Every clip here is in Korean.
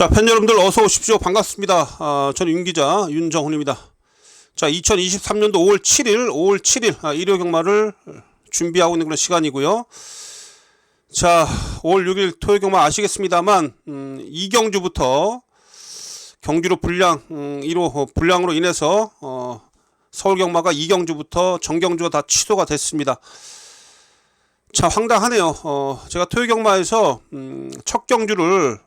자, 팬 여러분들 어서 오십시오. 반갑습니다. 저는 윤기자 윤정훈입니다. 자, 2023년도 5월 7일 일요 경마를 준비하고 있는 그런 시간이고요. 자, 5월 6일 토요 경마 아시겠습니다만 이경주부터 경주로 불량 1호 불량으로 인해서 서울 경마가 이경주부터 정경주가 다 취소가 됐습니다. 참 황당하네요. 제가 토요 경마에서 첫 경주를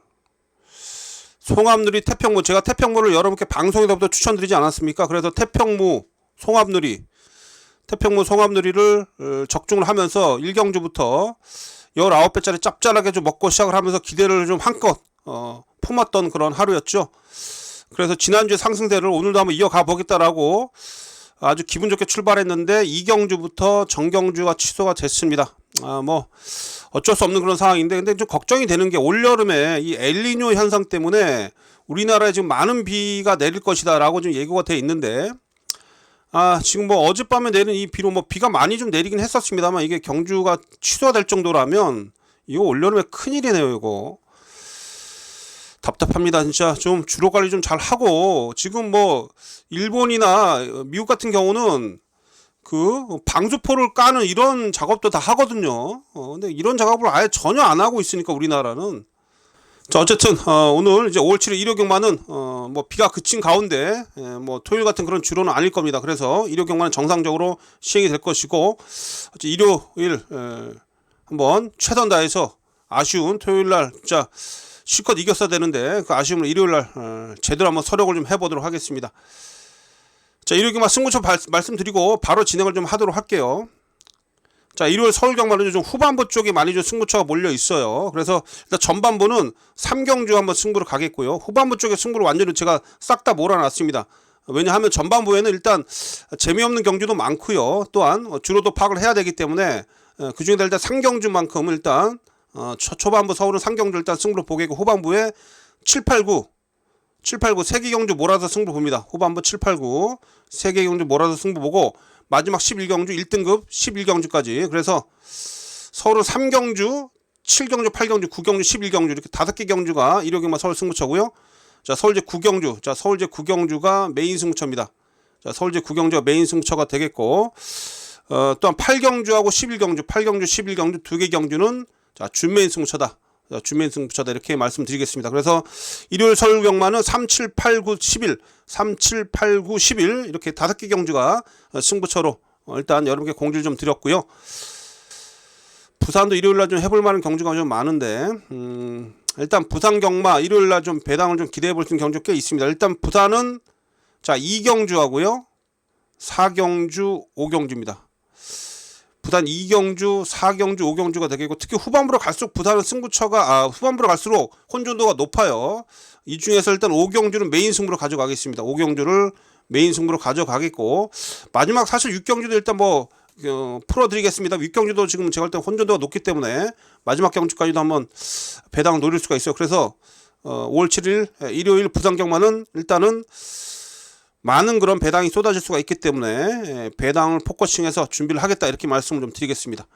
송암누리 태평무, 제가 태평무를 여러분께 방송에서부터 추천드리지 않았습니까? 그래서 태평무 송암누리를 적중을 하면서 1경주부터 19배짜리 짭짤하게 좀 먹고 시작을 하면서 기대를 좀 한껏 품었던 그런 하루였죠. 그래서 지난주에 상승세를 오늘도 한번 이어가 보겠다라고 아주 기분 좋게 출발했는데 2경주부터 정경주가 취소가 됐습니다. 뭐 어쩔 수 없는 그런 상황인데, 근데 좀 걱정이 되는 게 올여름에 이 엘니뇨 현상 때문에 우리나라에 지금 많은 비가 내릴 것이다 라고 좀 예고가 돼 있는데, 지금 뭐 어젯밤에 내린 이 비로 뭐 비가 많이 좀 내리긴 했었습니다만 이게 경주가 취소가 될 정도라면 이거 올여름에 큰일이네요. 이거 답답합니다. 진짜 좀 주로 관리 좀 잘 하고, 지금 뭐 일본이나 미국 같은 경우는 그 방수포를 까는 이런 작업도 다 하거든요. 근데 이런 작업을 아예 전혀 안 하고 있으니까 우리나라는. 자, 어쨌든 오늘 이제 5월 7일 일요 경마는 뭐 비가 그친 가운데 뭐 토요일 같은 그런 주로는 아닐 겁니다. 그래서 일요 경마는 정상적으로 시행이 될 것이고, 일요일 한번 최선 다해서 아쉬운 토요일 날 진짜 실컷 이겼어야 되는데 그 아쉬움을 일요일 날 제대로 한번 서력을 좀 해보도록 하겠습니다. 자, 일요 경마 승부처 말씀드리고 바로 진행을 좀 하도록 할게요. 자, 일요일 서울 경마는 좀 후반부 쪽에 많이 좀 승부처가 몰려 있어요. 그래서 일단 전반부는 3경주 한번 승부를 가겠고요. 후반부 쪽에 승부를 완전히 제가 싹 다 몰아놨습니다. 왜냐하면 전반부에는 일단 재미없는 경주도 많고요. 또한 주로도 파악을 해야 되기 때문에 그중에 일단 3경주만큼은 일단 초반부 서울은 3경주 일단 승부를 보겠고, 후반부에 7, 8, 9 세개 경주 몰아서 승부 봅니다. 후반부 7, 8, 9 세개 경주 몰아서 승부 보고 마지막 11경주 1등급 11경주까지. 그래서 서울은 3경주, 7경주, 8경주, 9경주, 11경주 이렇게 5개 경주가 일요 경마 서울 승부처고요. 자, 서울제 9경주. 자, 서울제 9경주가 메인 승부처입니다. 자, 서울제 9경주가 메인 승부처가 되겠고, 또한 8경주하고 11경주, 8경주, 11경주 두 개 경주는 자, 준메인 승부처다. 준메인 승부처다. 이렇게 말씀드리겠습니다. 그래서 일요일 서울 경마는 3, 7, 8, 9, 11, 3, 7, 8, 9, 11 이렇게 5개 경주가 승부처로 일단 여러분께 공지를 좀 드렸고요. 부산도 일요일 날 좀 해볼 만한 경주가 좀 많은데, 일단 부산 경마 일요일 날 좀 배당을 좀 기대해 볼 수 있는 경주가 꽤 있습니다. 일단 부산은 자, 2경주하고요 4경주, 5경주입니다. 부산 2경주, 4경주, 5경주가 되겠고, 특히 후반부로 갈수록 부산은 승부처가 후반부로 갈수록 혼돈도가 높아요. 이 중에서 일단 5경주는 메인 승부로 가져가겠습니다. 5경주를 메인 승부로 가져가겠고, 마지막 사실 6경주도 일단 뭐 풀어드리겠습니다. 6경주도 지금 제가 볼 때 혼돈도가 높기 때문에 마지막 경주까지도 한번 배당을 노릴 수가 있어요. 그래서 5월 7일 일요일 부산 경마는 일단은 많은 그런 배당이 쏟아질 수가 있기 때문에 배당을 포커싱해서 준비를 하겠다, 이렇게 말씀을 좀 드리겠습니다.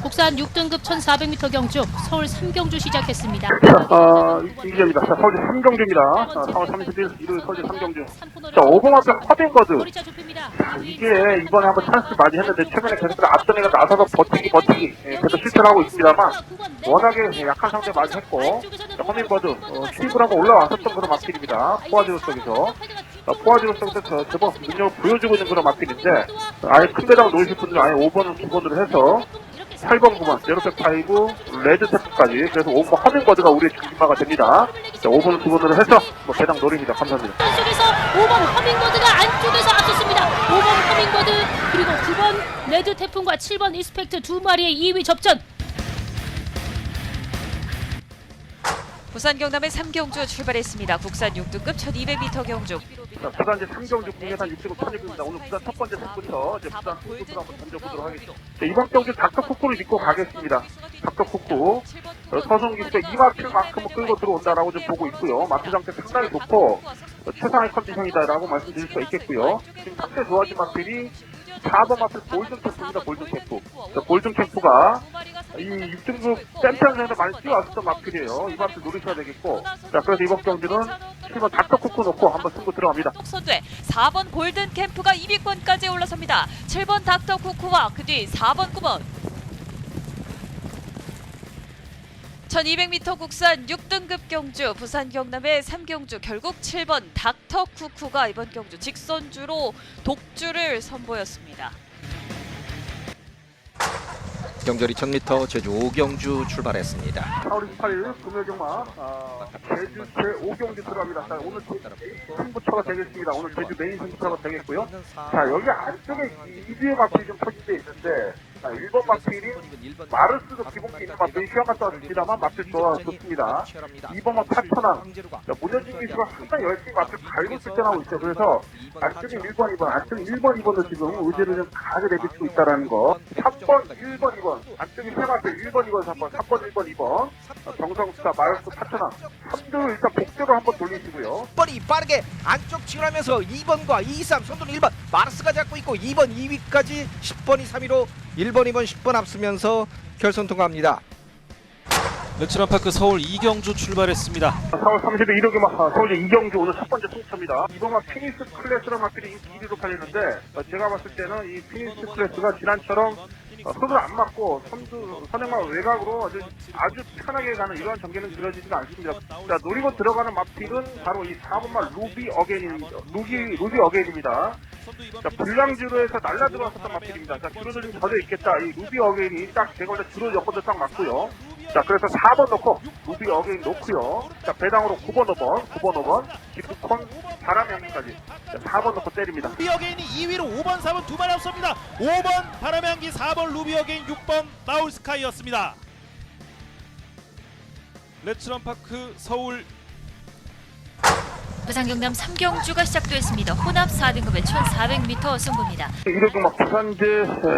국산 6등급 1400m 경주 서울 3경주 시작했습니다. 이기자입니다. 자, 서울대 3경주입니다. 4월 30일 일요일 서울대 3경주. 자, 5번 앞에 허빙거드. 이게 이번에 한번 찬스 많이 했는데 최근에 계속 앞선 애가 나서서 버티기 계속 실패를 하고 있습니다만, 워낙에 약한 상대 많이 했고, 허밍버드 수입을 하고 올라왔었던 그런 마필입니다. 포화지로 쪽에서. 포화지로 쪽에서 제법 능력을 보여주고 있는 그런 마필인데, 아예 큰 배당을 노리실 분들은 아예 5번을 기본으로 해서 8번 9번 제로백파이브 레드테프까지, 그래서 5번 허밍버드가 우리의 중심마가 됩니다. 자, 5번을 기본으로 해서 뭐 배당 노립니다. 감사합니다. 쪽에서 5번 허밍버드가 안쪽에서 앞섰습니다. 5번 허밍버드 그리고 9번 레드태풍과 7번 이스펙트 두 마리의 2위 접전. 부산 경남의 3경주 출발했습니다. 국산 6등급 1200m 경주. 자, 부산 이제 3경주 국내산 6등급 1600입니다. 오늘 부산 첫 번째 승부터 이제 부산 승부를 한번 던져보도록 하겠습니다. 자, 이번 경주 닥터쿠쿠를 믿고 가겠습니다. 닥터쿠쿠 서승기부터 2마필만큼은 끌고 들어온다라고 좀 보고 있고요. 마필 상태 상당히 좋고 최상의 컨디션이다라고 말씀드릴 수가 있겠고요. 지금 상태 좋아진 마필이 4번 마필 골든 캠프입니다. 골든 캠프. 자, 골든 캠프가 이 6등급 챔피언전에서 많이 뛰어왔었던 마필이에요. 이 마필 노리셔야 되겠고. 자, 그래서 이번 경기는 7번 닥터쿠크 놓고 한번 승부 들어갑니다. 선두에 4번 골든 캠프가 2위권까지 올라섭니다. 7번 닥터 쿠쿠와 그 뒤 4번 9번. 1200m 국산 6등급 경주 부산 경남의 3경주 결국 7번 닥터 쿠쿠가 이번 경주 직선주로 독주를 선보였습니다. 경절 2000m 제주 5경주 출발했습니다. 4월 28일 금요일경마 제주 제5경기 들어갑니다. 자, 오늘 승부처가 되겠습니다. 오늘 제주 메인 승부처가 되겠고요. 자, 여기 안쪽에 2위의 마필이 좀 포진되어 있는데, 자, 1번 마필이 마르스도 기본기 있는 마필이 시험 갔다 왔습니다만 마필 좋습니다. 2번 마필 파천왕. 문현진 기수가 항상 열심히 마필 갈고 출전하고 있죠. 그래서 안쪽에 1번, 2번, 안쪽에 1번, 2번도 지금 의지를 좀 강하게 내비치고 있다는 거. 3번, 1번, 2번. 안쪽에 세 마필 1번, 2번, 3번, 3번, 1번, 2번. 정성스타, 마르스, 파천왕. 3등 일단 복대로 한번 돌리시고요. 1번이 빠르게 안쪽 치열하면서 2번과 2, 3 선두는 1번 마르스가 잡고 있고 2번 2위까지 10번이 3위로 1번, 2번, 10번 앞서면서 결선 통과합니다. 르츠런파크 서울 2경주 출발했습니다. 4월 30일 일요일 서울대 2경주 오늘 첫 번째 승차입니다. 이번 피니스 클래스라는 마필이 인기 1위로 팔리는데 제가 봤을 때는 이 피니스 클래스가 지난처럼 손을 안 맞고 선행만 외곽으로 아주 편하게 가는 이러한 전개는 그려지지가 않습니다. 자, 노리고 들어가는 마필은 바로 이 4번마 루비 어게인입니다. 자, 불량주로에서 날라 들어왔었던 마필입니다. 자, 주로도 좀 젖어 있겠다. 이 루비 어게인이 딱 제가 볼때 주로 여권도 딱 맞고요. 자, 그래서 4번 넣고 루비 어게인 놓고요. 자, 배당으로 9번 5번 기프콘 바람향기까지 4번 넣고 때립니다. 루비 어게인이 2위로 5번 4번 두 마리 앞섭니다. 5번 바람향기 4번 루비 어게인 6번 나울스카이였습니다. 렛츠런파크 서울 부산 경남 3경주가 시작됐습니다. 혼합 4등급의 1400m 승부입니다. 일요일 부산제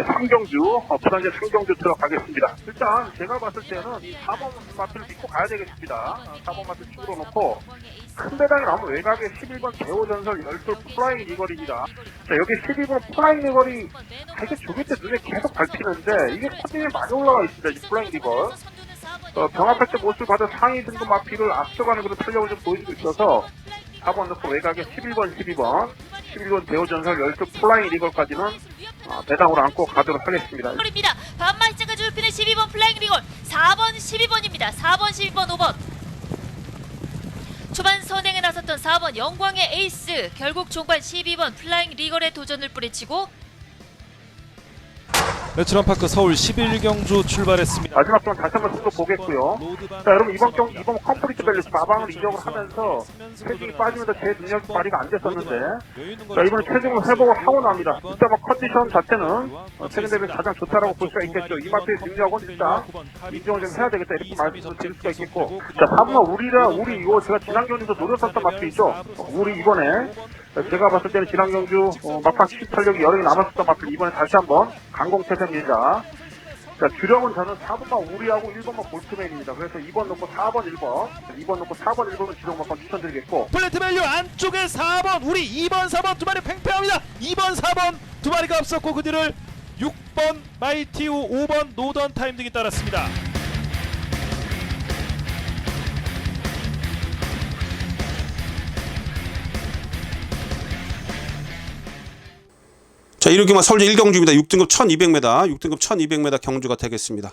3경주, 부산제 3경주 들어가겠습니다. 일단 제가 봤을 때는 이 4번 마필을 믿고 가야 되겠습니다. 4번 마필 축으로 놓고 큰 배당이 나오면 외곽에 11번 개호전설 열솔 플라잉 리걸입니다. 자, 여기 12번 플라잉 리걸이 이게 조개 때 눈에 계속 밟히는데 이게 컨디션이 많이 올라가 있습니다. 이 플라잉 리걸. 병합할 때 못을 받은 상위 등급 마필을 앞서가는 그런 탄력을 좀 보여주고 있어서 4번 넣고 외곽에 11번 대호전설 열두 플라잉 리걸까지는 배당으로 안고 가도록 하겠습니다. 입니다. 반마이자가 주피는 12번 플라잉 리걸 4번 12번입니다. 4번 12번 5번 초반 선행에 나섰던 4번 영광의 에이스 결국 종반 12번 플라잉 리걸의 도전을 뿌리치고 르츠런파크 서울 11경주 출발했습니다. 마지막 전 다시 한번 승부 보겠고요. 자, 여러분 이번 경기 이번 컴플리트 밸런스 마방을 이적을 하면서 체중이 빠지면서 제 능력 발휘가 안 됐었는데 자, 이번에 체중을 회복을 하고 납니다. 일단 뭐 컨디션 자체는 최근 대비 가장 좋다라고 볼 수가 있겠죠. 이 마트의 능력은 일단 인정을 좀 해야 되겠다 이렇게 말씀을 드릴 수가 있겠고 자, 다음은 우리 이거 제가 지난 경기도 노렸었던 마트이죠. 우리 이번에 제가 봤을 때는 지난 경주 막판 18력이 여러 개 남았었던 마트 이번에 다시 한번 강공태세입니다. 자, 주력은 저는 4번만 우리하고 1번만 볼트맨입니다. 그래서 2번 놓고 4번 1번 2번 놓고 4번 1번은 주력 막판 추천드리겠고 플래트 밸류 안쪽에 4번 우리 2번 4번 두 마리 팽팽합니다. 2번 4번 두 마리가 앞섰고 그 뒤를 6번 마이티우 5번 노던 타임 등이 따랐습니다. 자, 이렇게만 서울제 1경주입니다. 6등급 1200m 경주가 되겠습니다.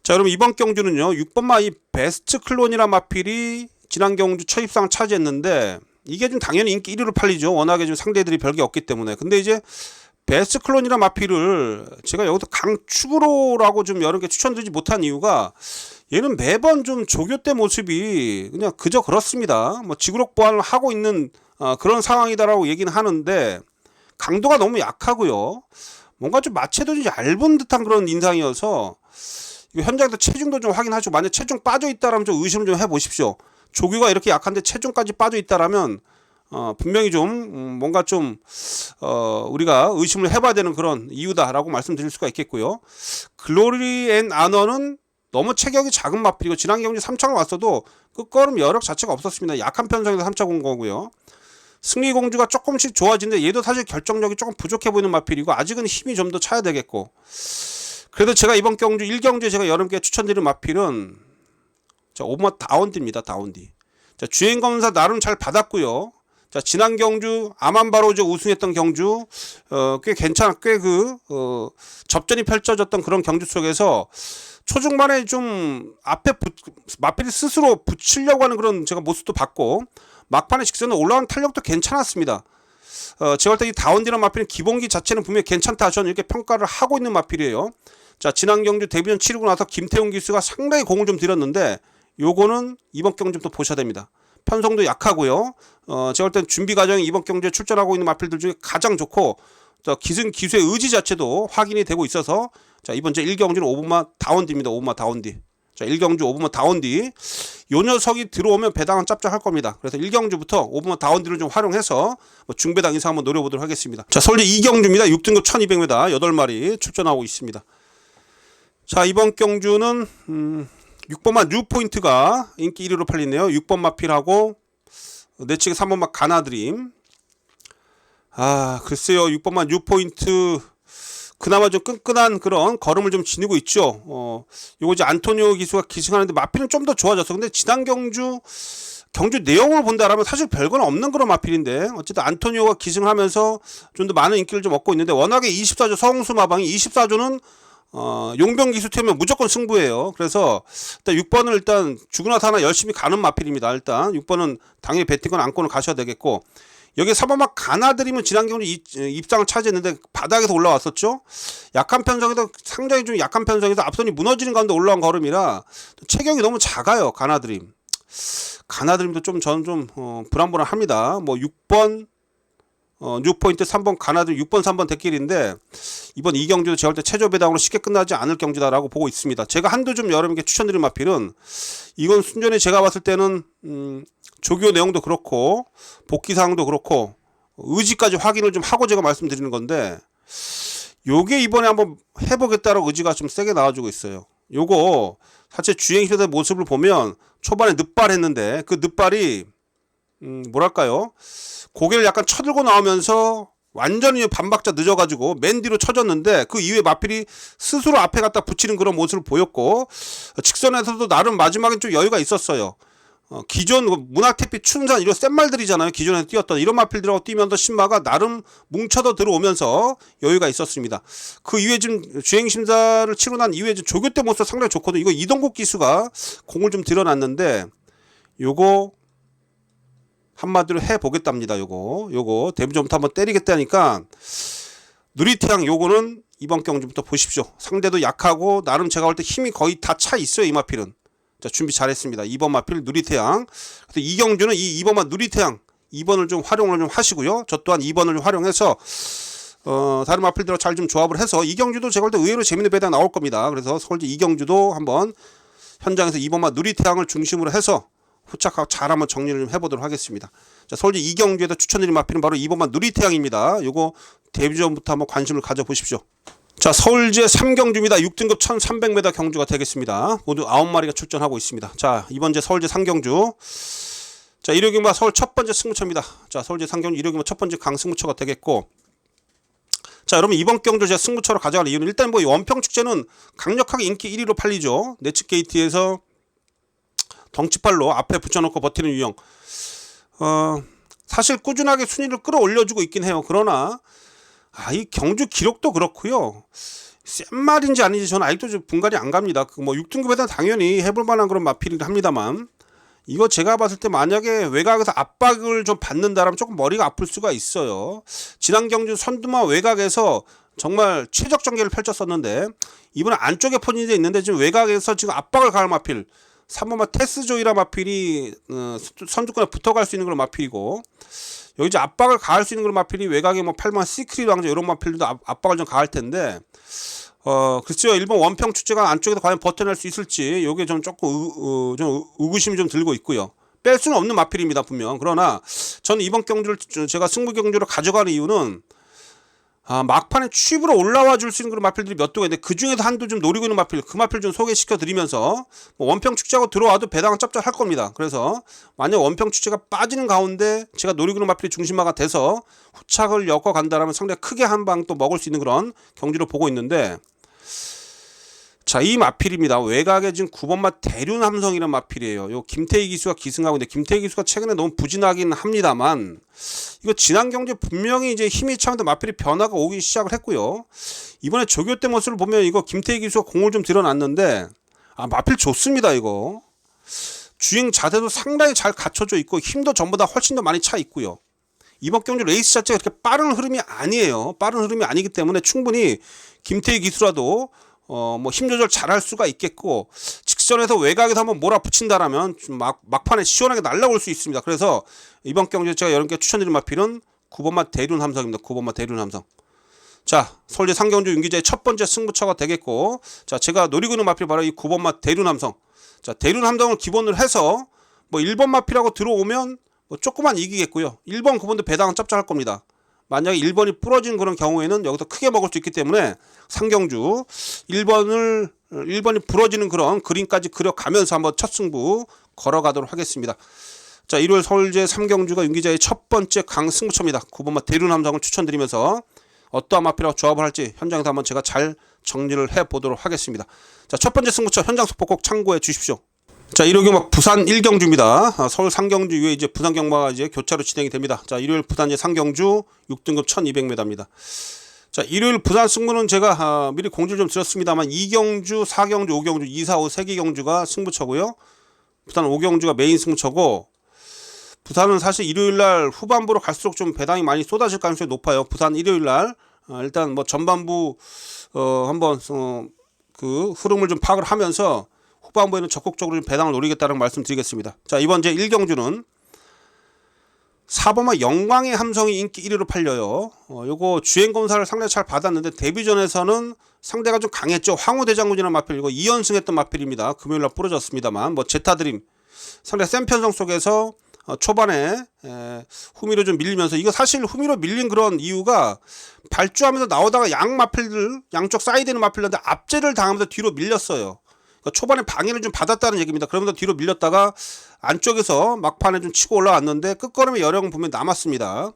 자, 여러분 이번 경주는요. 6번 마이 베스트 클론이란 마필이 지난 경주 첫 입상을 차지했는데 이게 좀 당연히 인기 1위로 팔리죠. 워낙에 좀 상대들이 별게 없기 때문에. 근데 이제 베스트 클론이란 마필을 제가 여기서 강축으로라고 좀 여러 개 추천드리지 못한 이유가 얘는 매번 좀 조교대 모습이 그냥 그저 그렇습니다. 뭐 지구력 보완을 하고 있는 그런 상황이다라고 얘기는 하는데 강도가 너무 약하고요. 뭔가 좀 마체도 좀 얇은 듯한 그런 인상이어서 이거 현장에서 체중도 좀 확인하시고 만약 체중 빠져 있다라면 좀 의심을 좀 해보십시오. 조교가 이렇게 약한데 체중까지 빠져 있다라면 분명히 좀 뭔가 좀 우리가 의심을 해봐야 되는 그런 이유다라고 말씀드릴 수가 있겠고요. 글로리 앤 아너는 너무 체격이 작은 마필이고 지난 경기 3차가 왔어도 끝걸음 여력 자체가 없었습니다. 약한 편성에서 3차 온 거고요. 승리공주가 조금씩 좋아지는데 얘도 사실 결정력이 조금 부족해 보이는 마필이고 아직은 힘이 좀 더 차야 되겠고. 그래도 제가 이번 경주 1경주에 제가 여러분께 추천드린 마필은 자, 오버마 다운디입니다. 다운디. 자, 주행검사 나름 잘 받았고요. 자, 지난 경주 아만바로즈 우승했던 경주 꽤 접전이 펼쳐졌던 그런 경주 속에서 초중반에 좀 앞에 마필이 스스로 붙이려고 하는 그런 제가 모습도 봤고 막판에 직선에 올라온 탄력도 괜찮았습니다. 제가 볼 때 이 다운디라는 마필은 기본기 자체는 분명히 괜찮다. 저는 이렇게 평가를 하고 있는 마필이에요. 자, 지난 경주 데뷔전 치르고 나서 김태훈 기수가 상당히 공을 좀 들였는데 요거는 이번 경주부터 보셔야 됩니다. 편성도 약하고요. 제가 볼 땐 준비 과정에 이번 경주에 출전하고 있는 마필들 중에 가장 좋고 기수의 의지 자체도 확인이 되고 있어서 자, 이번 제 1경주는 오버마 다운디입니다. 오버마 다운디. 자, 1경주 오버마 다운디. 요 녀석이 들어오면 배당은 짭짤할 겁니다. 그래서 1경주부터 오버마 다운디를 좀 활용해서 중배당 이상 한번 노려보도록 하겠습니다. 자, 서울제 2경주입니다. 6등급 1200m 8마리 출전하고 있습니다. 자, 이번 경주는 6번마 뉴포인트가 인기 1위로 팔리네요. 6번 마필하고 내측에 3번 마 가나드림. 글쎄요. 6번마 뉴포인트 그나마 좀 끈끈한 그런 걸음을 좀 지니고 있죠. 요거 이제 안토니오 기수가 기승하는데 마필은 좀 더 좋아졌어. 근데 지난 경주 내용을 본다라면 사실 별건 없는 그런 마필인데 어쨌든 안토니오가 기승을 하면서 좀 더 많은 인기를 좀 얻고 있는데 워낙에 24조 서홍수 마방이 24조는 용병 기수 태우면 무조건 승부예요. 그래서 일단 6번을 일단 죽으나 사나 열심히 가는 마필입니다. 일단 6번은 당연히 배팅권 안고는 가셔야 되겠고 여기 3번 막 가나드림은 지난 경주 입상을 차지했는데 바닥에서 올라왔었죠. 약한 편성에도 상당히 좀 약한 편성에서 앞선이 무너지는 가운데 올라온 걸음이라 체격이 너무 작아요. 가나드림도 좀 저는 좀 불안불안합니다. 뭐 6번 뉴포인트 3번 가나드림 6번 3번 대길인데 이번 2경주도 제가 볼 때 최저 배당으로 쉽게 끝나지 않을 경주다라고 보고 있습니다. 제가 한두 좀 여러분께 추천드린 마필은 이건 순전히 제가 봤을 때는 조교 내용도 그렇고 복귀 사항도 그렇고 의지까지 확인을 좀 하고 제가 말씀드리는 건데 요게 이번에 한번 해보겠다라고 의지가 좀 세게 나와주고 있어요. 요거 사실 주행시대 모습을 보면 초반에 늑발했는데 그 늑발이 뭐랄까요 고개를 약간 쳐들고 나오면서 완전히 반박자 늦어가지고 맨 뒤로 쳐졌는데 그 이후에 마필이 스스로 앞에 갖다 붙이는 그런 모습을 보였고 직선에서도 나름 마지막엔 좀 여유가 있었어요. 기존 문학태피 춘산 이런 센 말들이잖아요. 기존에 뛰었던 이런 마필들하고 뛰면서 신마가 나름 뭉쳐서 들어오면서 여유가 있었습니다. 그 이후에 지금 주행심사를 치고 난 이후에 조교 때 모습 상당히 좋거든요. 이거 이동국 기수가 공을 좀 들여놨는데 요거 한마디로 해보겠답니다. 요거 데뷔전부터 한번 때리겠다니까 누리태양 요거는 이번 경주부터 보십시오. 상대도 약하고 나름 제가 볼 때 힘이 거의 다 차 있어요. 이 마필은. 자, 준비 잘했습니다. 2번 마필 누리태양. 그래서 이 경주는 이 2번만 누리태양 2번을 좀 활용을 좀 하시고요. 저 또한 2번을 좀 활용해서 다른 마필들하고 잘 좀 조합을 해서 이 경주도 제가 볼 때 의외로 재밌는 배당 나올 겁니다. 그래서 서울제 이 경주도 한번 현장에서 2번만 누리태양을 중심으로 해서 후착하고 잘 한번 정리를 좀 해보도록 하겠습니다. 자, 서울제 2경주에서 추천드린 마필은 바로 2번만 누리태양입니다. 요거 데뷔전부터 한번 관심을 가져보십시오. 자, 서울제 3경주입니다. 6등급 1300m 경주가 되겠습니다. 모두 9마리가 출전하고 있습니다. 자, 이번 제 서울제 3경주. 자, 일요경마 서울 첫 번째 승부처입니다. 자, 서울제 3경주 일요경마 첫 번째 강승부처가 되겠고. 자, 여러분 이번 경주 제가 승부처로 가져갈 이유는 일단 뭐 원평축제는 강력하게 인기 1위로 팔리죠. 내측 게이트에서 덩치팔로 앞에 붙여놓고 버티는 유형. 사실 꾸준하게 순위를 끌어올려주고 있긴 해요. 그러나 이 경주 기록도 그렇고요. 센 말인지 아닌지 저는 아직도 좀 분간이 안 갑니다. 뭐 6등급에다 당연히 해볼 만한 그런 마필이긴 합니다만 이거 제가 봤을 때 만약에 외곽에서 압박을 좀 받는다라면 조금 머리가 아플 수가 있어요. 지난 경주 선두마 외곽에서 정말 최적 전개를 펼쳤었는데 이번에 안쪽에 포진이 있는데 지금 외곽에서 지금 압박을 가할 마필 3번마 테스조이라 마필이 선두권에 붙어갈 수 있는 그런 마필이고 여기 이제 압박을 가할 수 있는 그런 마필이 외곽에 뭐 8번 시크릿 왕자 이런 마필들도 압박을 좀 가할 텐데 글쎄요 일본 원평 축제가 안쪽에서 과연 버텨낼 수 있을지 요게 좀 조금 좀 의구심이 좀 들고 있고요. 뺄 수는 없는 마필입니다 분명. 그러나 저는 이번 경주를 제가 승부 경주로 가져가는 이유는 막판에 취입으로 올라와 줄 수 있는 그런 마필들이 몇 도가 있는데 그 중에서 한두 좀 노리고 있는 마필, 그 마필 좀 소개시켜 드리면서 뭐 원평 축제하고 들어와도 배당은 짭짤할 겁니다. 그래서 만약 원평 축제가 빠지는 가운데 제가 노리고 있는 마필이 중심화가 돼서 후착을 엮어 간다라면 상당히 크게 한 방 또 먹을 수 있는 그런 경지로 보고 있는데, 자, 이 마필입니다. 외곽에 지금 9번마 대륜 함성이라는 마필이에요. 요 김태희 기수가 기승하고 있는데 김태희 기수가 최근에 너무 부진하긴 합니다만 이거 지난 경기에 분명히 이제 힘이 차면서 마필이 변화가 오기 시작을 했고요. 이번에 조교 때 모습을 보면 이거 김태희 기수가 공을 좀 들여놨는데 마필 좋습니다. 이거 주행 자세도 상당히 잘 갖춰져 있고 힘도 전보다 훨씬 더 많이 차 있고요. 이번 경기 레이스 자체가 그렇게 빠른 흐름이 아니에요. 빠른 흐름이 아니기 때문에 충분히 김태희 기수라도 뭐 힘 조절 잘 할 수가 있겠고, 직선에서 외곽에서 한번 몰아붙인다라면 좀 막판에 시원하게 날라올 수 있습니다. 그래서 이번 경기에 제가 여러분께 추천드린 마필은 9번마 대륜 함성입니다. 9번마 대륜 함성. 자, 서울대 상경주 윤기자의 첫 번째 승부처가 되겠고, 자, 제가 노리고 있는 마필 바로 이 9번마 대륜 함성. 자, 대륜 함성을 기본으로 해서 뭐 1번 마필하고 들어오면 뭐 조금만 이기겠고요. 1번, 9번도 배당은 짭짤할 겁니다. 만약에 1번이 부러지는 그런 경우에는 여기서 크게 먹을 수 있기 때문에 상경주 1번이 부러지는 그런 그림까지 그려가면서 한번 첫 승부 걸어가도록 하겠습니다. 자, 일요일 서울제 3경주가 윤기자의 첫 번째 강승부처입니다. 9번마 대륜 함성을 추천드리면서 어떠한 마필하고 조합을 할지 현장에서 한번 제가 잘 정리를 해보도록 하겠습니다. 자, 첫 번째 승부처 현장 속보 꼭 참고해 주십시오. 자, 일요일 경마 부산 1경주입니다. 서울 상경주 이후에 이제 부산 경마가 이제 교차로 진행이 됩니다. 자, 일요일 부산 이제 상경주 6등급 1200m입니다. 자, 일요일 부산 승부는 제가 미리 공지를 좀 드렸습니다만 2경주, 4경주, 5경주, 2, 4, 5 3개 경주가 승부처고요. 부산 5경주가 메인 승부처고, 부산은 사실 일요일날 후반부로 갈수록 좀 배당이 많이 쏟아질 가능성이 높아요. 부산 일요일날 일단 뭐 전반부 한번 그 흐름을 좀 파악을 하면서 후반부에는 적극적으로 배당을 노리겠다는 말씀 드리겠습니다. 자, 이번 제 1경주는 4번마 영광의 함성이 인기 1위로 팔려요. 요거 주행 검사를 상당히 잘 받았는데 데뷔전에서는 상대가 좀 강했죠. 황후대장군이라는 마필, 이거 2연승했던 마필입니다. 금요일날 부러졌습니다만 뭐 제타드림 상당히 센 편성 속에서 초반에 후미로 좀 밀리면서, 이거 사실 후미로 밀린 그런 이유가 발주하면서 나오다가 양쪽 사이드는 마필인데 압제를 당하면서 뒤로 밀렸어요. 초반에 방해를 좀 받았다는 얘기입니다. 그러면서 뒤로 밀렸다가 안쪽에서 막판에 좀 치고 올라왔는데 끝걸음에 여력은 분명히 남았습니다.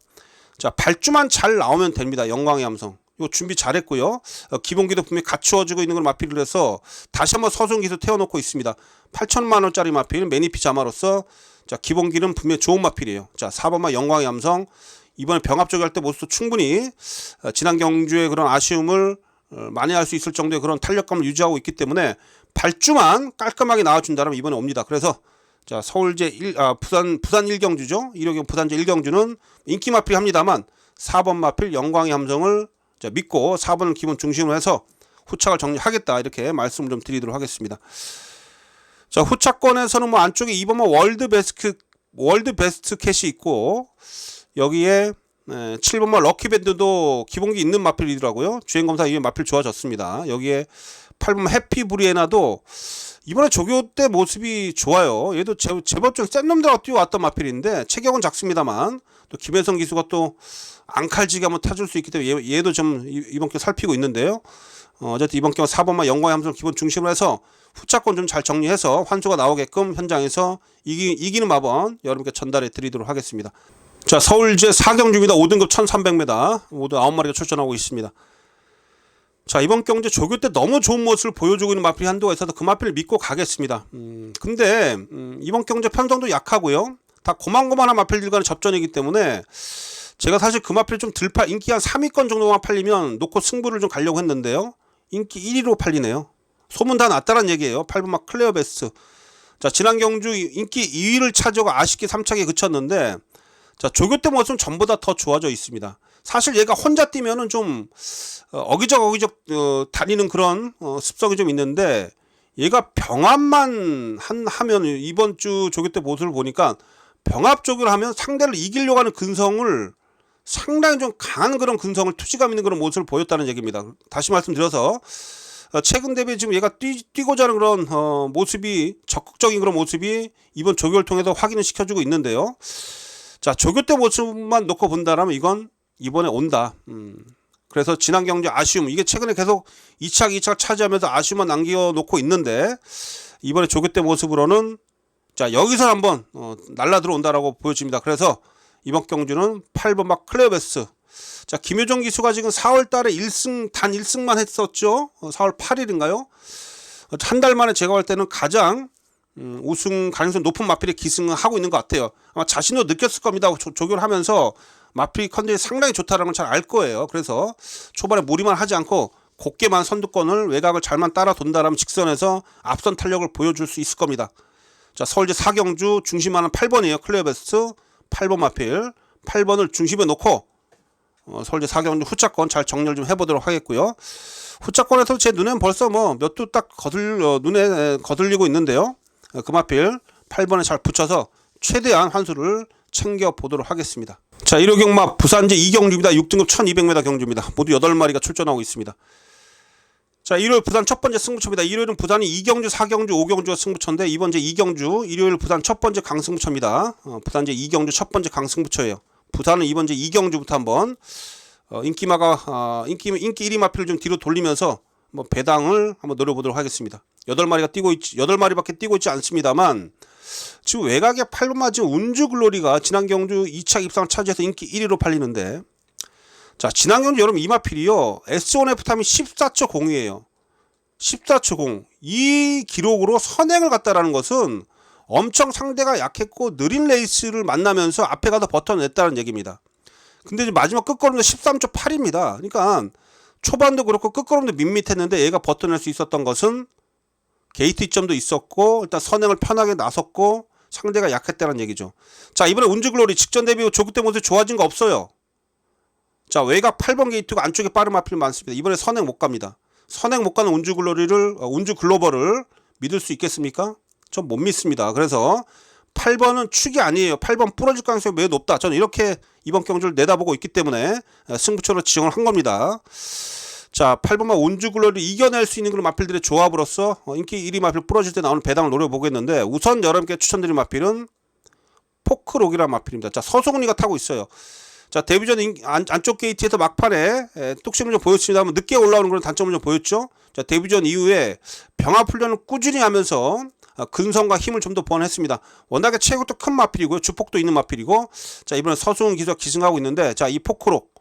자, 발주만 잘 나오면 됩니다. 영광의 함성. 이거 준비 잘했고요. 기본기도 분명히 갖추어지고 있는 걸 마필을 해서 다시 한번 서순기도 태워놓고 있습니다. 8천만 원짜리 마필 매니피 자마로서, 자, 기본기는 분명히 좋은 마필이에요. 자, 4번마 영광의 함성. 이번에 병합적이 할 때 모습도 충분히 지난 경주의 그런 아쉬움을 많이 할 수 있을 정도의 그런 탄력감을 유지하고 있기 때문에 발주만 깔끔하게 나와준다면 이번에 옵니다. 그래서 자, 서울제 부산 1경주죠. 일요일 부산제 1경주는 인기 마필이 합니다만 4번 마필 영광의 함성을 믿고 4번을 기본 중심으로 해서 후착을 정리하겠다, 이렇게 말씀을 좀 드리도록 하겠습니다. 자, 후착권에서는 뭐 안쪽에 2번마 월드 베스트 캣이 있고, 여기에 7번마 럭키밴드도 기본기 있는 마필이더라고요. 주행검사 이후에 마필 좋아졌습니다. 여기에 8번 해피 브리에나도 이번에 조교 때 모습이 좋아요. 얘도 제법 좀 센 놈들하고 뛰어왔던 마필인데 체격은 작습니다만 또 김혜성 기수가 또 앙칼지게 한번 타줄 수 있기 때문에 얘도 좀 이번 경 살피고 있는데요. 어쨌든 이번 경 4번마 영광의 함성 기본 중심으로 해서 후차권 좀 잘 정리해서 환수가 나오게끔 현장에서 이기는 마번 여러분께 전달해 드리도록 하겠습니다. 자, 서울제 4경주입니다. 5등급 1300m 모두 9마리가 출전하고 있습니다. 자, 이번 경제 조교 때 너무 좋은 모습을 보여주고 있는 마필이 한도가 있어서 그 마필을 믿고 가겠습니다. 근데 이번 경제 편성도 약하고요. 다 고만고만한 마필들과의 접전이기 때문에 제가 사실 그 마필 좀 인기 한 3위권 정도만 팔리면 놓고 승부를 좀 가려고 했는데요. 인기 1위로 팔리네요. 소문 다 났다는 얘기예요. 8번마 클레어 베스트. 자, 지난 경주 인기 2위를 차지하고 아쉽게 3착에 그쳤는데, 자, 조교 때 모습은 전보다 더 좋아져 있습니다. 사실 얘가 혼자 뛰면은 좀 어기적 다니는 그런 습성이 좀 있는데, 얘가 병합만 하면 이번 주 조교 때 모습을 보니까 병합 조교를 하면 상대를 이기려고 하는 근성을 상당히 좀 강한 그런 근성을 투지감 있는 그런 모습을 보였다는 얘기입니다. 다시 말씀드려서 최근 대비 지금 얘가 뛰고자 하는 그런 모습이, 적극적인 그런 모습이 이번 조교를 통해서 확인을 시켜주고 있는데요. 자, 조교 때 모습만 놓고 본다라면 이건 이번에 온다. 그래서 지난 경기 아쉬움, 이게 최근에 계속 2착 2착 차지하면서 아쉬움만 남겨놓고 있는데 이번에 조교대 모습으로는 자 여기서 한번 날라 들어온다라고 보여집니다. 그래서 이번 경주는 8번 막 클레어베스. 자 김효정 기수가 지금 4월달에 1승 단 1승만 했었죠. 4월 8일인가요? 한 달 만에 제가 볼 때는 가장 우승 가능성 높은 마필이 기승을 하고 있는 것 같아요. 아마 자신도 느꼈을 겁니다. 조교를 하면서 마필 컨디션이 상당히 좋다는 걸 잘 알 거예요. 그래서 초반에 무리만 하지 않고 곱게만 선두권을 외곽을 잘만 따라 돈다라면 직선에서 앞선 탄력을 보여줄 수 있을 겁니다. 자 서울제 4경주 중심하는 8번이에요. 클레어베스트 8번 마필 8번을 중심에 놓고 서울제 4경주 후차권 잘 정렬 좀 해보도록 하겠고요. 후차권에서 제 눈엔 벌써 뭐 몇 두 딱 눈에 거들리고 있는데요. 그 마필 8번에 잘 붙여서 최대한 환수를 챙겨보도록 하겠습니다. 자 1호 경마 부산제 2경주입니다. 6등급 1200m 경주입니다. 모두 8마리가 출전하고 있습니다. 자 일요일 부산 첫 번째 승부처입니다. 일요일은 부산이 2경주, 4경주, 5경주가 승부처인데 이번 제 2경주 일요일 부산 첫 번째 강승부처입니다. 부산제 2경주 첫 번째 강승부처예요. 부산은 이번 제 2경주부터 한번 인기 1위 마필을 좀 뒤로 돌리면서 뭐 배당을 한번 노려보도록 하겠습니다. 8마리밖에 뛰고 있지 않습니다만 지금 외곽에 8번마 지금 운주글로리가 지난 경주 2차 입상을 차지해서 인기 1위로 팔리는데 자 지난 경주 여러분 이 마필이요 S1F 타임이 14초 0이에요. 14초 0. 이 기록으로 선행을 갔다라는 것은 엄청 상대가 약했고 느린 레이스를 만나면서 앞에 가서 버텨냈다는 얘기입니다. 근데 이제 마지막 끝걸음도 13초 8입니다. 그러니까 초반도 그렇고 끝걸음도 밋밋했는데 얘가 버텨낼 수 있었던 것은 게이트 이점도 있었고 일단 선행을 편하게 나섰고 상대가 약했다는 얘기죠. 자 이번에 운주글로리 직전 대비 조교대 모습이 좋아진 거 없어요. 자 외곽 8번 게이트가 안쪽에 빠른 마필 많습니다. 이번에 선행 못 갑니다. 선행 못 가는 운주글로버를 믿을 수 있겠습니까? 전 못 믿습니다. 그래서 8번은 축이 아니에요. 8번 부러질 가능성이 매우 높다. 저는 이렇게 이번 경주를 내다보고 있기 때문에 승부처로 지정을 한 겁니다. 자 8번만 운주글로리를 이겨낼 수 있는 그런 마필들의 조합으로서 인기 1위 마필 부러질 때 나오는 배당을 노려보겠는데 우선 여러분께 추천드릴 마필은 포크록이라는 마필입니다. 자 서송리가 타고 있어요. 자 데뷔전 안쪽 게이트에서 막판에 뚝심을 좀 보였습니다만 늦게 올라오는 그런 단점을 좀 보였죠. 자 데뷔전 이후에 병합 훈련을 꾸준히 하면서 근성과 힘을 좀 더 보완했습니다. 워낙에 체격도 큰 마필이고요. 주폭도 있는 마필이고 자 이번에 서승훈 기수가 기승하고 있는데 자 이 포크록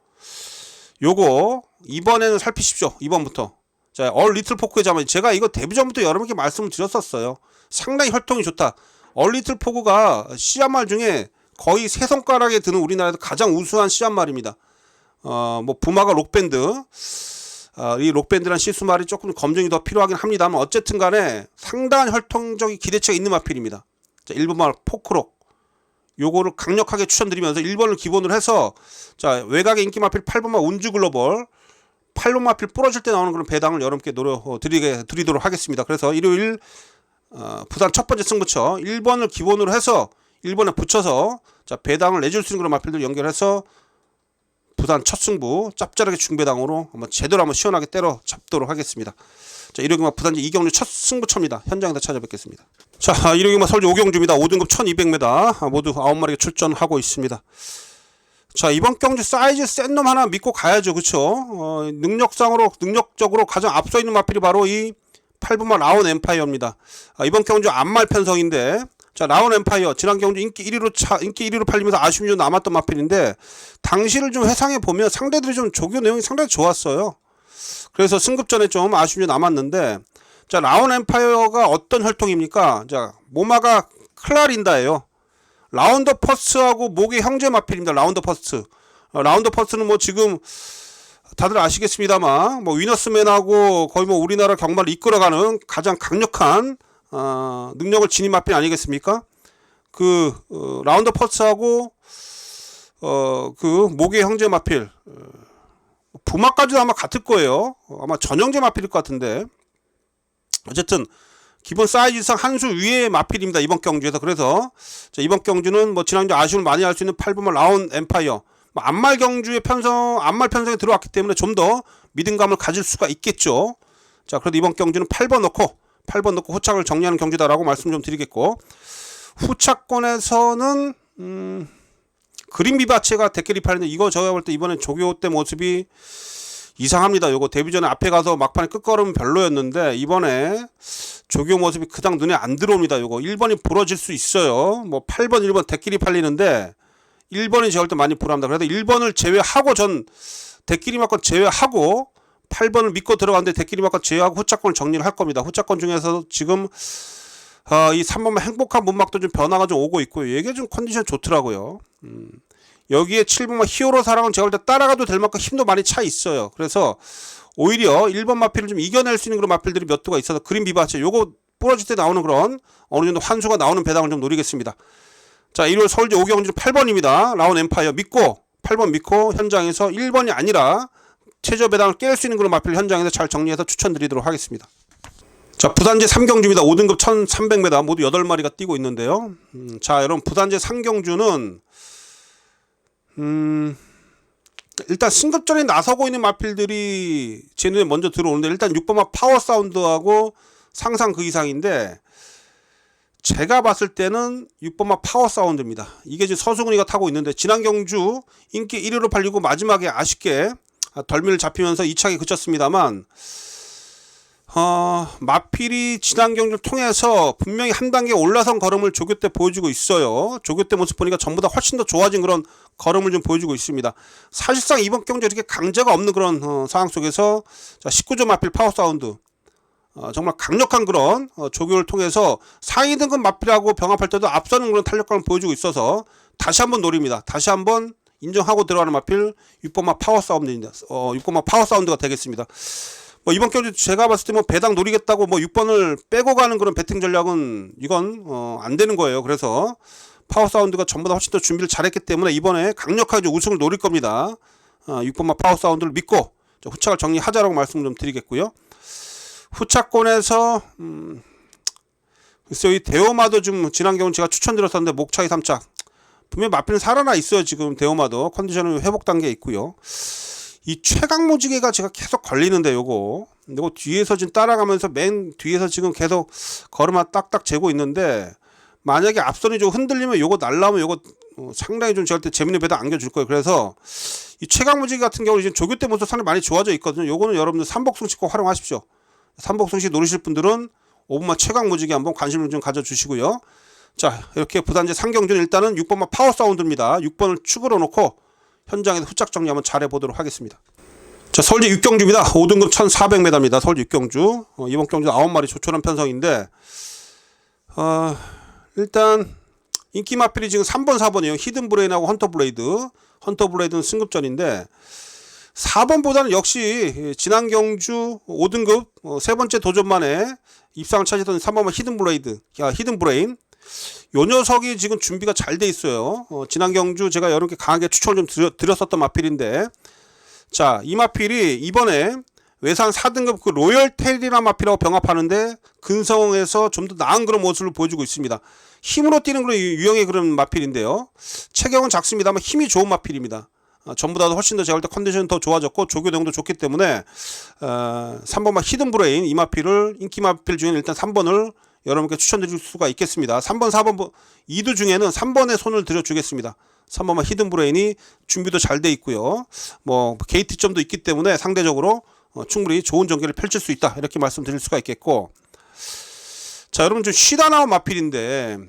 요거 이번에는 살피십시오. 이번부터 자 얼리틀 포크의 자만 제가 이거 데뷔전부터 여러분께 말씀을 드렸었어요. 상당히 혈통이 좋다. 얼리틀 포크가 씨앗말 중에 거의 세 손가락에 드는 우리나라에서 가장 우수한 씨앗말입니다. 뭐 부마가 록밴드 이 록밴드란 시수말이 조금 검증이 더 필요하긴 합니다만 어쨌든 간에 상당한 혈통적인 기대치가 있는 마필입니다. 자 1번말 포크록 요거를 강력하게 추천드리면서 1번을 기본으로 해서 자 외곽의 인기 마필 8번마 운주글로벌 8번 마필 부러질 때 나오는 그런 배당을 여러분께 드리도록 하겠습니다. 그래서 일요일 부산 첫 번째 승부처 1번을 기본으로 해서 1번에 붙여서 자 배당을 내줄 수 있는 그런 마필들 연결해서 부산 첫 승부 짭짤하게 중배당으로 한번 제대로 한번 시원하게 때려 잡도록 하겠습니다. 자 일요일마 부산제 2경주 첫 승부처입니다. 현장에서 찾아뵙겠습니다. 자 일요일마 서울제 5경주입니다. 5등급 1200m 모두 9마리가 출전하고 있습니다. 자 이번 경주 사이즈 센 놈 하나 믿고 가야죠. 그쵸? 능력적으로 가장 앞서 있는 마필이 바로 이 8번마 라온 엠파이어입니다. 이번 경주 안말 편성인데 자 라온 엠파이어 지난 경주 인기 1위로 팔리면서 아쉬움이 좀 남았던 마필인데 당시를 좀 회상해 보면 상대들이 좀 조교 내용이 상당히 좋았어요. 그래서 승급전에 좀 아쉬움이 남았는데 자 라온 엠파이어가 어떤 혈통입니까? 자 모마가 클라린다예요. 라운더 퍼스트하고 목의 형제 마필입니다. 라운더 퍼스트. 라운더 퍼스트는 뭐 지금 다들 아시겠습니다만 뭐 위너스맨하고 거의 뭐 우리나라 경마를 이끌어가는 가장 강력한 능력을 지닌 마필 아니겠습니까? 그 라운더 퍼스트하고 그 목의 형제 마필 부마까지도 아마 같을 거예요. 아마 전형제 마필일 것 같은데 어쨌든 기본 사이즈상 한 수 위의 마필입니다. 이번 경주에서. 그래서 자, 이번 경주는 뭐 지난주 아쉬움을 많이 할 수 있는 8번마 라운 엠파이어 뭐 안말 경주의 안말 편성에 들어왔기 때문에 좀 더 믿음감을 가질 수가 있겠죠. 자 그래도 이번 경주는 8번 넣고 후착을 정리하는 경주다라고 말씀 좀 드리겠고 후착권에서는 그린 비바체가 대결이 팔리는데 이거 제가 볼 때 이번에 조교 때 모습이 이상합니다. 요거 데뷔전에 앞에 가서 막판에 끝걸음은 별로였는데 이번에 조교 모습이 그닥 눈에 안 들어옵니다. 요거 1번이 부러질 수 있어요. 뭐 8번 1번 대끼리 팔리는데 1번이 제가 볼 때 많이 불합니다. 그래서 1번을 제외하고 전 대끼리 막건 제외하고 8번을 믿고 들어갔는데 대끼리 막건 제외하고 후차권을 정리를 할 겁니다. 후차권 중에서 지금 이 3번만 행복한 문막도 좀 변화가 좀 오고 있고요. 이게 좀 컨디션 좋더라고요. 여기에 7번만 히어로 사랑은 제가 볼 때 따라가도 될 만큼 힘도 많이 차 있어요. 그래서 오히려 1번 마필을 좀 이겨낼 수 있는 그런 마필들이 몇 두가 있어서 그린 비바체 요거 부러질 때 나오는 그런 어느 정도 환수가 나오는 배당을 좀 노리겠습니다. 자, 일요일 서울제 5경주 8번입니다. 라운 엠파이어 믿고 8번 믿고 현장에서 1번이 아니라 최저 배당을 깰 수 있는 그런 마필 현장에서 잘 정리해서 추천드리도록 하겠습니다. 자, 부산제 3경주입니다. 5등급 1300m 모두 8마리가 뛰고 있는데요. 자, 여러분 부산제 3경주는 일단 승급전에 나서고 있는 마필들이 제 눈에 먼저 들어오는데 일단 6번마 파워 사운드하고 상상 그 이상인데 제가 봤을 때는 6번마 파워 사운드입니다. 이게 지금 서승훈이가 타고 있는데 지난 경주 인기 1위로 팔리고 마지막에 아쉽게 덜미를 잡히면서 2차게 그쳤습니다만 마필이 지난 경주를 통해서 분명히 한 단계 올라선 걸음을 조교 때 보여주고 있어요. 조교 때 모습 보니까 전보다 훨씬 더 좋아진 그런 걸음을 좀 보여주고 있습니다. 사실상 이번 경주 이렇게 강제가 없는 그런 상황 속에서 자, 19조 마필 파워 사운드 정말 강력한 그런 조교를 통해서 상위 등급 마필하고 병합할 때도 앞서는 그런 탄력감을 보여주고 있어서 다시 한번 노립니다. 다시 한번 인정하고 들어가는 마필 6번마 파워 사운드입니다. 6번마 파워 사운드가 되겠습니다. 뭐 이번 경주 제가 봤을 때 뭐 배당 노리겠다고 뭐 6번을 빼고 가는 그런 배팅 전략은 이건 안 되는 거예요. 그래서 파워 사운드가 전보다 훨씬 더 준비를 잘했기 때문에 이번에 강력하게 우승을 노릴 겁니다. 6번마 파워 사운드를 믿고 후착을 정리하자라고 말씀 좀 드리겠고요. 후차권에서 글쎄요, 이 대오마도 좀 지난 경우 제가 추천드렸었는데 목차이 3착 분명히 마필은 살아나 있어요. 지금 대오마도 컨디션은 회복 단계에 있고요. 이 최강무지개가 제가 계속 걸리는데 요거 뒤에서 지금 따라가면서 맨 뒤에서 지금 계속 걸음마 딱딱 재고 있는데 만약에 앞선이 좀 흔들리면 요거 날라오면 요거 상당히 좀 제가 볼 때 재밌는 배당 안겨줄 거예요. 그래서 이 최강무지개 같은 경우는 지금 조교 때 모습 상당히 많이 좋아져 있거든요. 요거는 여러분들 삼복승시 꼭 활용하십시오. 삼복승시 노리실 분들은 5번마 최강무지개 한번 관심을 좀 가져주시고요. 자, 이렇게 부산제 3경주는 일단은 6번마 파워 사운드입니다. 6번을 축으로 놓고 현장에서 후짝 정리 한번 잘 해보도록 하겠습니다. 자, 서울제 6경주입니다. 5등급 1400m입니다. 서울제 6경주. 이번 경주 9마리 조촐한 편성인데 일단 인기 마필이 지금 3번 4번이에요. 히든브레인하고 헌터블레이드. 헌터블레이드는 승급전인데 4번보다는 역시 지난 경주 5등급 세 번째 도전만에 입상을 차지했던 3번만 히든브레인 요 녀석이 지금 준비가 잘 돼 있어요. 지난 경주 제가 여러분께 강하게 추천을 좀 드렸었던 마필인데 자, 이 마필이 이번에 외산 4등급 그 로열 테리라 마필하고 병합하는데 근성에서 좀 더 나은 그런 모습을 보여주고 있습니다. 힘으로 뛰는 그런 유형의 그런 마필인데요. 체격은 작습니다만 힘이 좋은 마필입니다. 전보다도 훨씬 더 제가 볼 때 컨디션 더 좋아졌고 조교 내용도 좋기 때문에 3번만 히든브레인 이 마필을 인기 마필 중에는 일단 3번을 여러분께 추천드릴 수가 있겠습니다. 3번 4번 2두 중에는 3번에 손을 들여주겠습니다. 3번만 히든브레인이 준비도 잘 돼 있고요. 뭐 게이트점도 있기 때문에 상대적으로 충분히 좋은 전개를 펼칠 수 있다 이렇게 말씀드릴 수가 있겠고 자, 여러분 좀 쉬다 나온 마필인데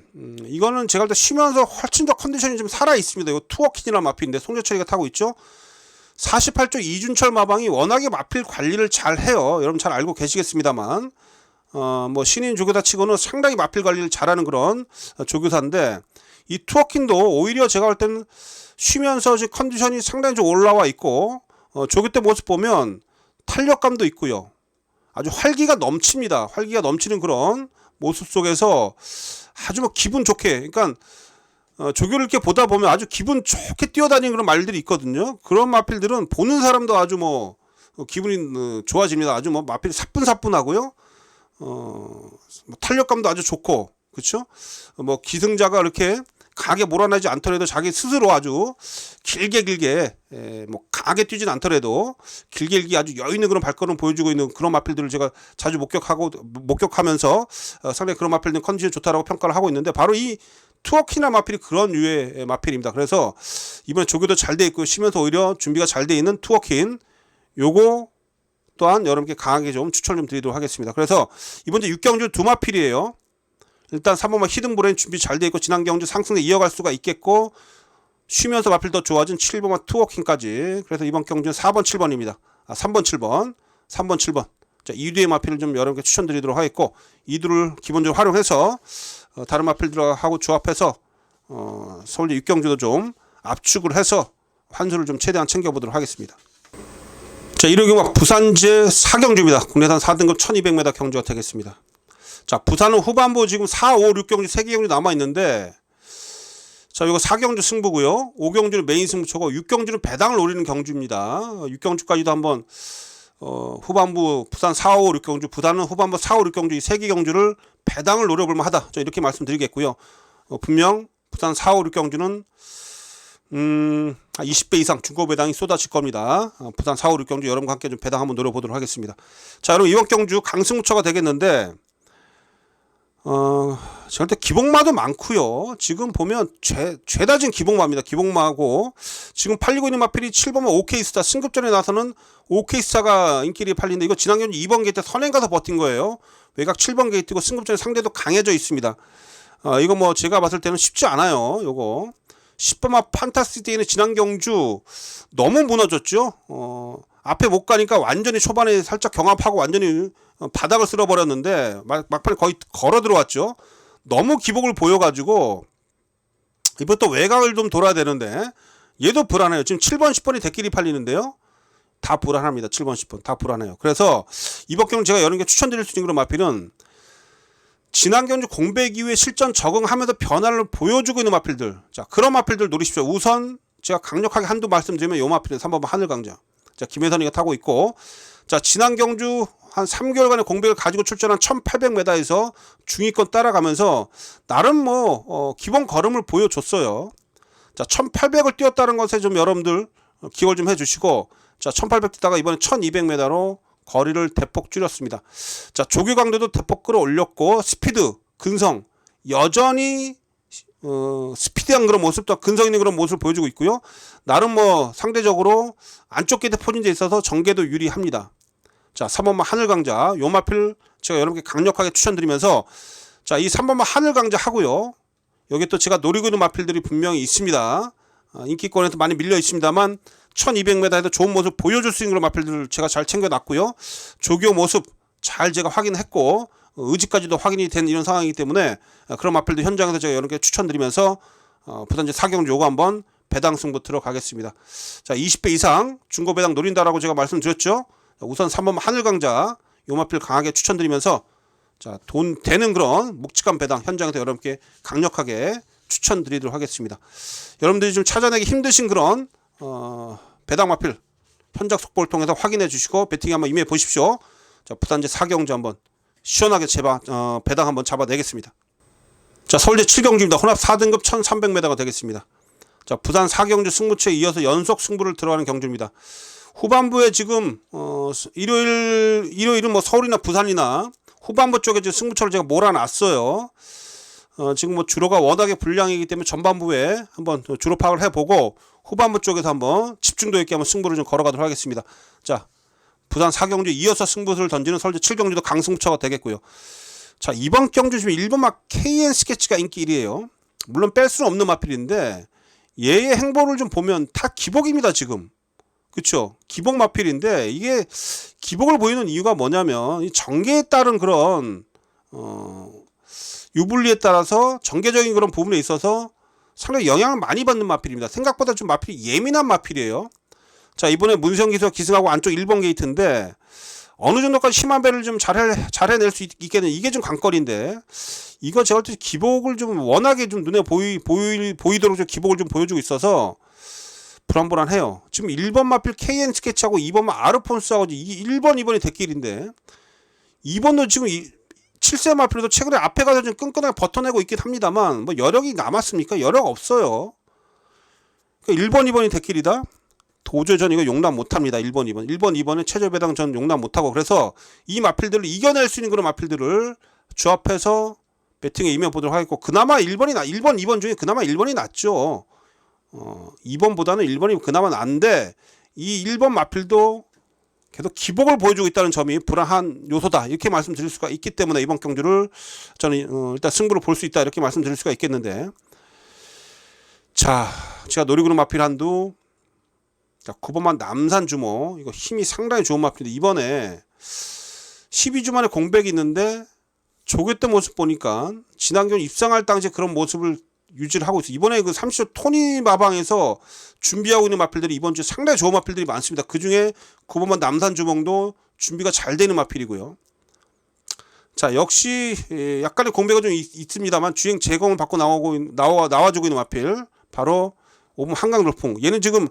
이거는 제가 볼 때 쉬면서 훨씬 더 컨디션이 좀 살아 있습니다. 이거 투어킨이라는 마필인데 송재철이가 타고 있죠. 48조 이준철 마방이 워낙에 마필 관리를 잘 해요. 여러분 잘 알고 계시겠습니다만 뭐 신인 조교사 치고는 상당히 마필 관리를 잘하는 그런 조교사인데 이 투어킨도 오히려 제가 볼 때는 쉬면서 지금 컨디션이 상당히 좀 올라와 있고 조교 때 모습 보면 탄력감도 있고요. 아주 활기가 넘칩니다. 활기가 넘치는 그런 모습 속에서 아주 뭐 기분 좋게 그러니까 조교를 이렇게 보다 보면 아주 기분 좋게 뛰어다니는 그런 말들이 있거든요. 그런 마필들은 보는 사람도 아주 뭐 기분이 좋아집니다. 아주 뭐 마필이 사뿐사뿐하고요. 뭐 탄력감도 아주 좋고 그렇죠? 뭐 기승자가 이렇게 강하게 몰아내지 않더라도 자기 스스로 아주 길게 뭐 강하게 뛰진 않더라도 길게 아주 여유 있는 그런 발걸음 보여주고 있는 그런 마필들을 제가 자주 목격하면서 상당히 그런 마필들 컨디션 좋다라고 평가를 하고 있는데 바로 이 투어키나 마필이 그런 유의 마필입니다. 그래서 이번에 조교도 잘 돼 있고 쉬면서 오히려 준비가 잘 돼 있는 투어킨 요거 또한 여러분께 강하게 좀 추천을 좀 드리도록 하겠습니다. 그래서 이번 주 6경주 두 마필이에요. 일단 3번마 히든브레인 준비 잘 돼 있고 지난 경주 상승에 이어갈 수가 있겠고 쉬면서 마필 더 좋아진 7번마 투워킹까지. 그래서 이번 경주는 4번 7번입니다. 3번 7번 3번 7번. 자, 2두의 마필을 좀 여러분께 추천드리도록 하겠고 2두를 기본적으로 활용해서 다른 마필들하고 조합해서 서울대 6경주도 좀 압축을 해서 환수를 좀 최대한 챙겨보도록 하겠습니다. 자, 일요경막 부산제 4경주입니다. 국내산 4등급 1200m 경주가 되겠습니다. 자, 부산은 후반부 지금 4, 5, 6경주 3개 경주 남아있는데 자, 이거 4경주 승부고요. 5경주는 메인 승부처고 6경주는 배당을 노리는 경주입니다. 6경주까지도 한번 후반부 부산 4, 5, 6경주 부산은 후반부 4, 5, 6경주 이 3개 경주를 배당을 노려볼 만하다. 이렇게 말씀드리겠고요. 분명 부산 4, 5, 6경주는 20배 이상 중고 배당이 쏟아질 겁니다. 부산 4, 5, 6경주 여러분과 함께 좀 배당 한번 노려보도록 하겠습니다. 자, 여러분 이번 경주 강승무처가 되겠는데 절대 기복마도 많고요. 지금 보면 죄다 지금 기복마입니다. 기복마하고 지금 팔리고 있는 마필이 7번마 오케이스타 승급전에 나서는 오케이스타가 인기리 팔리는데 이거 지난 경주 2번 게이트 선행 가서 버틴 거예요. 외곽 7번 게이트고 승급전에 상대도 강해져 있습니다. 이거 뭐 제가 봤을 때는 쉽지 않아요. 요거 10번마 판타스티에는 지난 경주 너무 무너졌죠. 앞에 못 가니까 완전히 초반에 살짝 경합하고 완전히 바닥을 쓸어버렸는데 막판에 거의 걸어 들어왔죠. 너무 기복을 보여가지고 이번 또 외곽을 좀 돌아야 되는데 얘도 불안해요. 지금 7번 10번이 대끼리 팔리는데요. 다 불안합니다. 7번 10번 다 불안해요. 그래서 이번 경주 제가 여러 개 추천드릴 수 있는 그런 마필은 지난 경주 공백 이후에 실전 적응하면서 변화를 보여주고 있는 마필들. 자, 그런 마필들 노리십시오. 우선 제가 강력하게 한두 말씀드리면 요 마필은 3번 하늘강자. 자, 김혜선이가 타고 있고 자, 지난 경주 한 3개월간의 공백을 가지고 출전한 1800m에서 중위권 따라가면서 나름 뭐 기본 걸음을 보여줬어요. 자, 1800을 뛰었다는 것에 좀 여러분들 기월 좀 해주시고 자, 1800 뛰다가 이번에 1200m로 거리를 대폭 줄였습니다. 자, 조교 강도도 대폭 끌어올렸고 스피드, 근성 여전히 스피디한 그런 모습도 근성 있는 그런 모습을 보여주고 있고요. 나름 뭐 상대적으로 안쪽 게이트 포진제에 있어서 전개도 유리합니다. 자, 3번마 하늘강자 요 마필 제가 여러분께 강력하게 추천드리면서 자, 이 3번마 하늘강자 하고요. 여기 또 제가 노리고 있는 마필들이 분명히 있습니다. 인기권에서 많이 밀려 있습니다만 1200m에도 좋은 모습 보여줄 수 있는 그런 마필들을 제가 잘 챙겨놨고요. 조교 모습 잘 제가 확인했고 의지까지도 확인이 된 이런 상황이기 때문에 그런 마필들 현장에서 제가 여러분께 추천드리면서 부산제 4경주 요거 한번 배당 승부 들어가겠습니다. 자, 20배 이상 중고 배당 노린다라고 제가 말씀드렸죠. 우선 3번 하늘강자 요 마필 강하게 추천드리면서 자, 돈 되는 그런 묵직한 배당 현장에서 여러분께 강력하게 추천드리도록 하겠습니다. 여러분들이 좀 찾아내기 힘드신 그런 배당 마필 현장 속보를 통해서 확인해 주시고 배팅 한번 임해 보십시오. 자, 부산제 4경주 한번 시원하게 배당 한번 잡아내겠습니다. 자, 서울제 7경주입니다. 혼합 4등급 1300m가 되겠습니다. 자, 부산 4경주 승부처에 이어서 연속 승부를 들어가는 경주입니다. 후반부에 지금 일요일은 뭐 서울이나 부산이나 후반부 쪽에 지금 승부처를 제가 몰아놨어요. 지금 뭐 주로가 워낙에 불량이기 때문에 전반부에 한번 주로 파악을 해보고 후반부 쪽에서 한번 집중도 있게 한번 승부를 좀 걸어가도록 하겠습니다. 자, 부산 4경주 이어서 승부를 던지는 서울제 7경주도 강승부처가 되겠고요. 자, 이번 경주 지금 1번마 KN 스케치가 인기 1위에요. 물론 뺄 수는 없는 마필인데 얘의 행보를 좀 보면 다 기복입니다. 지금. 그쵸? 기복 마필인데 이게 기복을 보이는 이유가 뭐냐면 이 전개에 따른 그런 유불리에 따라서 전개적인 그런 부분에 있어서 상당히 영향을 많이 받는 마필입니다. 생각보다 좀 마필이 예민한 마필이에요. 자, 이번에 문수영 기수가 기승하고 안쪽 1번 게이트인데 어느 정도까지 심한 배를 좀 잘해낼 수 있겠는 이게 좀 관건인데 이거 제가 볼 때 기복을 좀 워낙에 좀 눈에 보이도록 좀 기복을 좀 보여주고 있어서 불안불안해요. 지금 1번 마필 KN 스케치하고 2번 아르폰스하고 1번 2번이 대길인데 2번도 지금 7세 마필도 최근에 앞에 가서 좀 끈끈하게 버텨내고 있긴 합니다만 뭐 여력이 남았습니까? 여력 없어요. 그러니까 1번 2번이 대길이다. 도저히 전 이거 용납 못합니다. 1번 2번 2번의 최저 배당 전 용납 못하고 그래서 이 마필들을 이겨낼 수 있는 그런 마필들을 조합해서 배팅에 임해보도록 하겠고 그나마 1번 2번 중에 그나마 1번이 낫죠. 2번보다는 1번이 그나마 난데 이 1번 마필도 계속 기복을 보여주고 있다는 점이 불안한 요소다 이렇게 말씀드릴 수가 있기 때문에 이번 경주를 저는 일단 승부를 볼 수 있다 이렇게 말씀드릴 수가 있겠는데, 자 제가 노리고 있는 마필 한두, 자 9번만 남산주모, 이거 힘이 상당히 좋은 마필인데 이번에 12주 만에 공백이 있는데 조겼던 모습 보니까 지난 경주 입상할 당시 그런 모습을 유지를 하고 있어요. 이번에 그 30조 토니 마방에서 준비하고 있는 마필들이 이번 주에 상당히 좋은 마필들이 많습니다. 그 중에 9번만 남산주몽도 준비가 잘 되는 마필이고요. 자 역시 약간의 공백은 좀 있습니다만 주행 재검을 받고 나와주고 있는 마필, 바로 5번 한강돌풍. 얘는 지금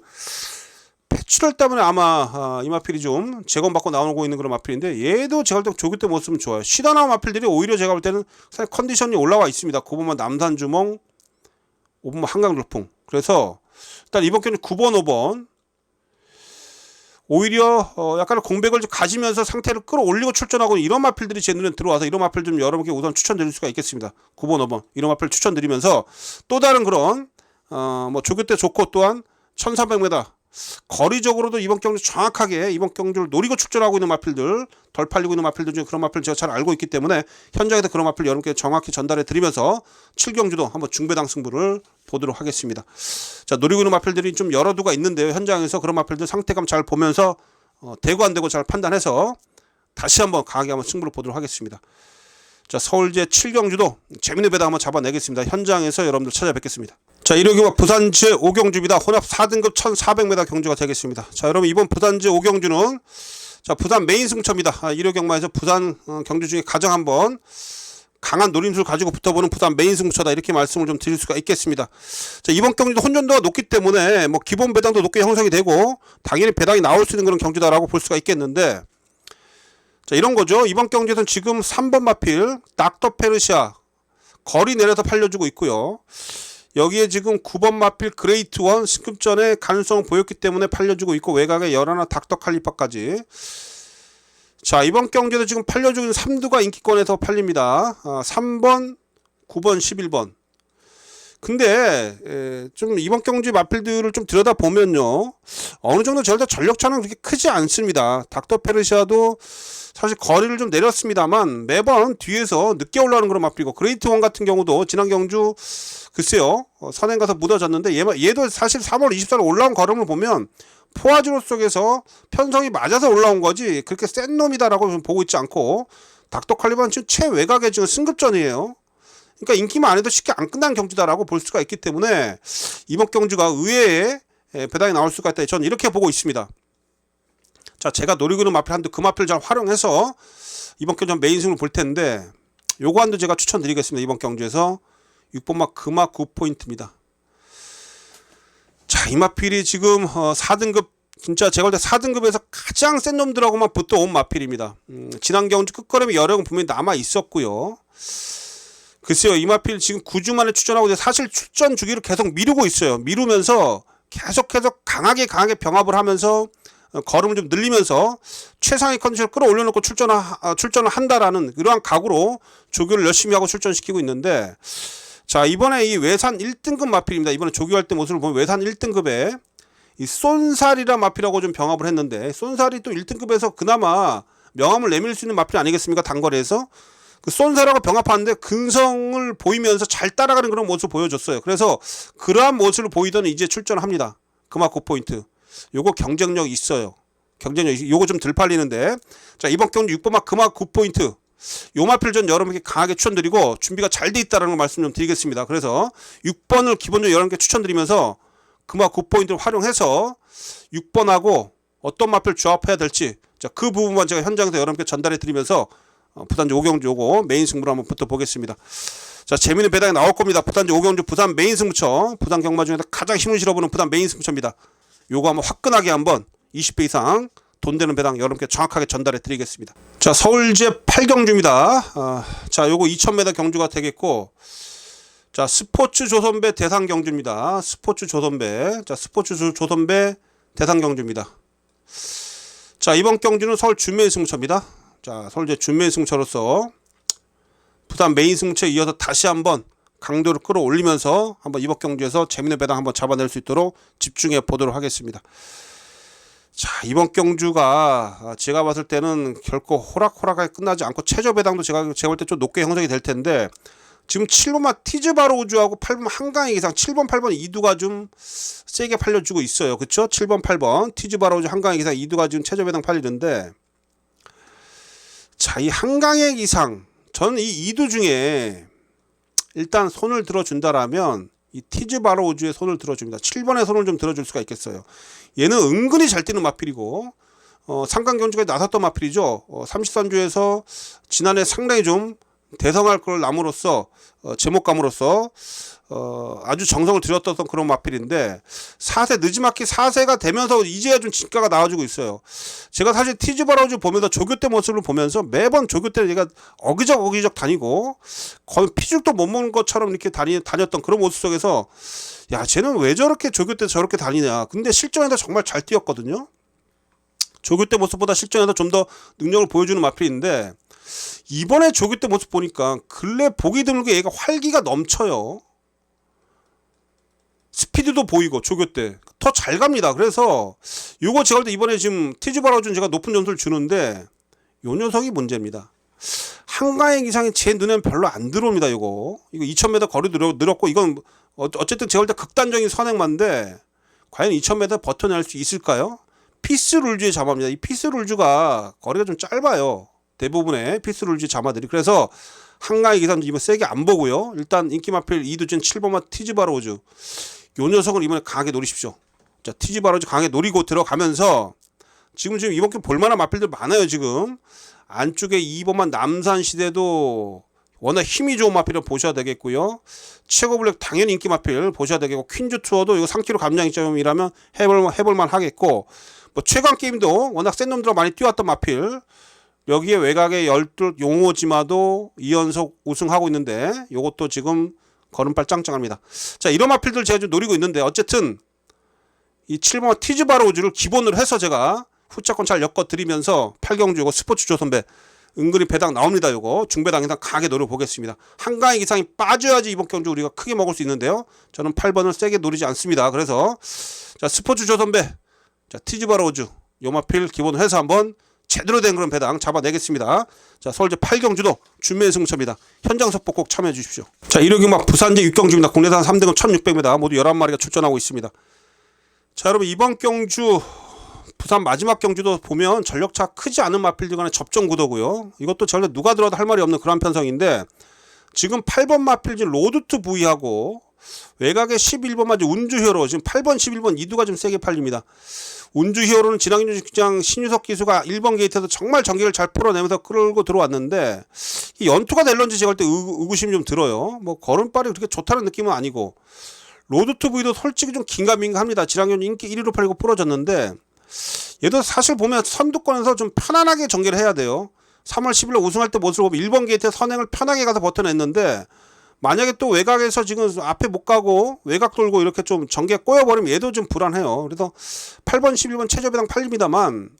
배출혈 때문에 아마 이 마필이 좀 재검받고 나오고 있는 그런 마필인데, 얘도 제가 볼 때 조교 때 모습은 좋아요. 쉬다 나온 마필들이 오히려 제가 볼 때는 사실 컨디션이 올라와 있습니다. 9번만 남산주몽, 5번 한강돌풍. 그래서 일단 이번 경기 9번 5번 오히려 약간의 공백을 좀 가지면서 상태를 끌어올리고 출전하고 이런 마필들이 제 눈에 들어와서 이런 마필 좀 여러분께 우선 추천드릴 수가 있겠습니다. 9번 5번 이런 마필 추천드리면서 또 다른 그런 뭐 조교 때 좋고 또한 1300m 거리적으로도 이번 경주 정확하게 이번 경주를 노리고 출전하고 있는 마필들, 덜 팔리고 있는 마필들 중에 그런 마필 제가 잘 알고 있기 때문에 현장에서 그런 마필 여러분께 정확히 전달해 드리면서 7경주도 한번 중배당 승부를 보도록 하겠습니다. 자 노리고 있는 마필들이 좀 여러 두가 있는데요. 현장에서 그런 마필들 상태감 잘 보면서 되고 안 되고 잘 판단해서 다시 한번 강하게 한번 승부를 보도록 하겠습니다. 자 서울제 7경주도 재밌는 배당 한번 잡아내겠습니다. 현장에서 여러분들 찾아뵙겠습니다. 자 1호경마 부산제 5경주입니다. 혼합 4등급 1400m 경주가 되겠습니다. 자 여러분 이번 부산제 5경주는 자 부산 메인 승부처입니다. 1호경마에서 부산 경주 중에 가장 한번 강한 노림수를 가지고 붙어보는 부산 메인 승부처다 이렇게 말씀을 좀 드릴 수가 있겠습니다. 자 이번 경주도 혼전도가 높기 때문에 뭐 기본 배당도 높게 형성이 되고 당연히 배당이 나올 수 있는 그런 경주다라고 볼 수가 있겠는데, 자 이런 거죠. 이번 경주에서는 지금 3번 마필 닥터 페르시아 거리 내려서 팔려주고 있고요. 여기에 지금 9번 마필 그레이트 원 승급전에 가능성을 보였기 때문에 팔려주고 있고, 외곽에 11 닥터 칼리파까지. 자 이번 경기에도 지금 팔려주고 있는 3두가 인기권에서 팔립니다. 3번 9번 11번. 근데 좀 이번 경기 마필들을 좀 들여다보면요 어느 정도 저희가 전력차는 그렇게 크지 않습니다. 닥터 페르시아도 사실 거리를 좀 내렸습니다만 매번 뒤에서 늦게 올라오는 그런 마필이고, 그레이트 원 같은 경우도 지난 경주 글쎄요 선행 가서 묻어졌는데 얘도 사실 3월 24일 올라온 걸음을 보면 포화지로 속에서 편성이 맞아서 올라온 거지 그렇게 센 놈이다라고 좀 보고 있지 않고, 닥터 칼리바는 지금 최외곽에 지금 승급전이에요. 그러니까 인기만 안 해도 쉽게 안 끝난 경주다라고 볼 수가 있기 때문에 이번 경주가 의외의 배당이 나올 수가 있다. 저는 이렇게 보고 있습니다. 자 제가 노리고 있는 마필 한두 그 마필 잘 활용해서 이번 경주 메인 승을 볼 텐데, 요거 한두 제가 추천드리겠습니다. 이번 경주에서 6번 막 금화 9포인트입니다. 자 이 마필이 지금 4등급 진짜 제가 볼 때 4등급에서 가장 센 놈들하고만 붙어온 마필입니다. 지난 경주 끝걸음이 여러 번 분명히 남아 있었고요. 글쎄요 이 마필 지금 9주 만에 출전하고 있는데 사실 출전 주기를 계속 미루고 있어요. 미루면서 계속해서 강하게 병합을 하면서 걸음을 좀 늘리면서 최상의 컨디션을 끌어올려놓고 출전을 한다라는 이러한 각오로 조교를 열심히 하고 출전시키고 있는데, 자 이번에 이 외산 1등급 마필입니다. 이번에 조교할 때 모습을 보면 외산 1등급에 이 쏜살이란 마필하고 좀 병합을 했는데, 쏜살이 또 1등급에서 그나마 명함을 내밀 수 있는 마필 아니겠습니까? 단거리에서 그 쏜살하고 병합하는데 근성을 보이면서 잘 따라가는 그런 모습을 보여줬어요. 그래서 그러한 모습을 보이더니 이제 출전을 합니다. 금화 9포인트. 요거 경쟁력 있어요. 요거 좀 덜 팔리는데, 자 이번 경주 6번 막 금화 9포인트 요 마필 전 여러분께 강하게 추천드리고 준비가 잘 돼 있다는 걸 말씀 좀 드리겠습니다. 그래서 6번을 기본적으로 여러분께 추천드리면서 금화 9포인트를 활용해서 6번하고 어떤 마필 조합해야 될지 자 그 부분만 제가 현장에서 여러분께 전달해 드리면서 부산제 5경주 요거 메인 승부로 한번 붙어보겠습니다. 자 재미있는 배당이 나올 겁니다. 부산제 5경주 부산 메인 승부처, 부산 경마 중에서 가장 힘을 실어보는 부산 메인 승부처입니다. 요거 한번 화끈하게 한번 20배 이상 돈 되는 배당 여러분께 정확하게 전달해 드리겠습니다. 자 서울제 8경주입니다. 자 요거 2000m 경주가 되겠고, 자 스포츠 조선배 대상 경주입니다. 스포츠 조선배, 자 스포츠 조선배 대상 경주입니다. 자 이번 경주는 서울 준메인 승부처입니다. 자 서울제 준메인 승부처로서 부산 메인 승부처에 이어서 다시 한번 강도를 끌어올리면서 한번 이번 경주에서 재밌는 배당 한번 잡아낼 수 있도록 집중해 보도록 하겠습니다. 자, 이번 경주가 제가 봤을 때는 결코 호락호락하게 끝나지 않고 최저 배당도 제가 볼 때 좀 높게 형성이 될 텐데, 지금 7번마 티즈바로우즈하고 8번 한강의 기상, 7번 8번 이두가 좀 세게 팔려주고 있어요. 그쵸? 7번 8번 티즈바로우즈 한강의 기상 이두가 지금 최저 배당 팔리는데, 자, 이 한강의 기상, 저는 이 이두 중에 일단 손을 들어준다라면 이 티즈바로우즈에 손을 들어줍니다. 7번에 손을 좀 들어줄 수가 있겠어요. 얘는 은근히 잘 뛰는 마필이고, 상강 경주에 나섰던 마필이죠. 30선주에서 지난해 상당히 좀 대성할 걸 남으로써, 제목감으로써 아주 정성을 들였던 그런 마필인데, 4세 느지막히 4세가 되면서 이제야 좀 진가가 나와주고 있어요. 제가 사실 티즈바로우즈 보면서 조교 때 모습을 보면서 매번 조교 때 얘가 어기적 다니고 거의 피죽도 못 먹는 것처럼 이렇게 다녔던 그런 모습 속에서, 야, 쟤는 왜 저렇게 조교 때 저렇게 다니냐. 근데 실전에서 정말 잘 뛰었거든요. 조교 때 모습보다 실전에서 좀 더 능력을 보여주는 마필인데, 이번에 조교 때 모습 보니까 근래 보기 드물게 얘가 활기가 넘쳐요. 스피드도 보이고 조교 때 더 잘 갑니다. 그래서 요거 제가 볼 때 이번에 지금 티즈바로우즈는 제가 높은 점수를 주는데, 요 녀석이 문제입니다. 한가의 기상이 제 눈에는 별로 안 들어옵니다. 이거 2000m 거리도 늘었고, 이건 어쨌든 제가 볼 때 극단적인 선행만데 과연 2000m 버텨낼 수 있을까요? 피스룰즈의 자마입니다. 이 피스룰즈가 거리가 좀 짧아요. 대부분의 피스룰즈 자마들이. 그래서 한가의 기상 이번 세게 안 보고요. 일단 인기 마필 이두진 7번마 티즈바로우즈, 요 녀석을 이번에 강하게 노리십시오. 자, 티즈바로우즈 강하게 노리고 들어가면서, 지금 이번 게 볼만한 마필들 많아요. 지금 안쪽에 2번만 남산시대도 워낙 힘이 좋은 마필을 보셔야 되겠고요. 최고블랙 당연히 인기 마필 보셔야 되겠고, 퀸즈 투어도 이거 3km 감량점이라면 해볼만 하겠고, 뭐 최강 게임도 워낙 센 놈들하고 많이 뛰어왔던 마필, 여기에 외곽의 열둘 용호지마도 2연속 우승하고 있는데, 요것도 지금 걸음발 짱짱합니다. 자, 이런 마필들 제가 좀 노리고 있는데, 어쨌든 이 7번 티즈바로우즈를 기본으로 해서 제가 후차권 잘 엮어드리면서 8경주 요거 스포츠 조선배 은근히 배당 나옵니다. 요거 중배당 일단 강하게 노려보겠습니다. 한가의 기상이 빠져야지 이번 경주 우리가 크게 먹을 수 있는데요. 저는 8번을 세게 노리지 않습니다. 그래서 자, 스포츠 조선배, 자, 티즈바로우즈 요 마필 기본으로 해서 한번 제대로 된 그런 배당 잡아내겠습니다. 자, 서울제 8경주도 준매의 승차입니다. 현장 속보 꼭 참여해 주십시오. 자, 일요경막 부산제 6경주입니다. 국내산 3등급 1600m 모두 11마리가 출전하고 있습니다. 자, 여러분, 이번 경주 부산 마지막 경주도 보면 전력차 크지 않은 마필들 간의 접전 구도고요. 이것도 절대 누가 들어도 할 말이 없는 그런 편성인데, 지금 8번 마필진 로드투 V하고 외곽의 11번 마지 운주히어로, 지금 8번 11번 이두가 좀 세게 팔립니다. 운주히어로는 지난주장 신유석 기수가 1번 게이트에서 정말 전개를 잘 풀어내면서 끌고 들어왔는데, 이 연투가 될런지 제가 볼 때 의구심이 좀 들어요. 뭐 걸음발이 그렇게 좋다는 느낌은 아니고, 로드투 V도 솔직히 좀 긴가민가합니다. 지난주 인기 1위로 팔리고 부러졌는데, 얘도 사실 보면 선두권에서 좀 편안하게 전개를 해야 돼요. 3월 10일에 우승할 때 모습을 보면 1번 게이트에 선행을 편하게 가서 버텨냈는데, 만약에 또 외곽에서 지금 앞에 못 가고 외곽 돌고 이렇게 좀 전개 꼬여버리면 얘도 좀 불안해요. 그래서 8번 11번 최저배당 팔립니다만,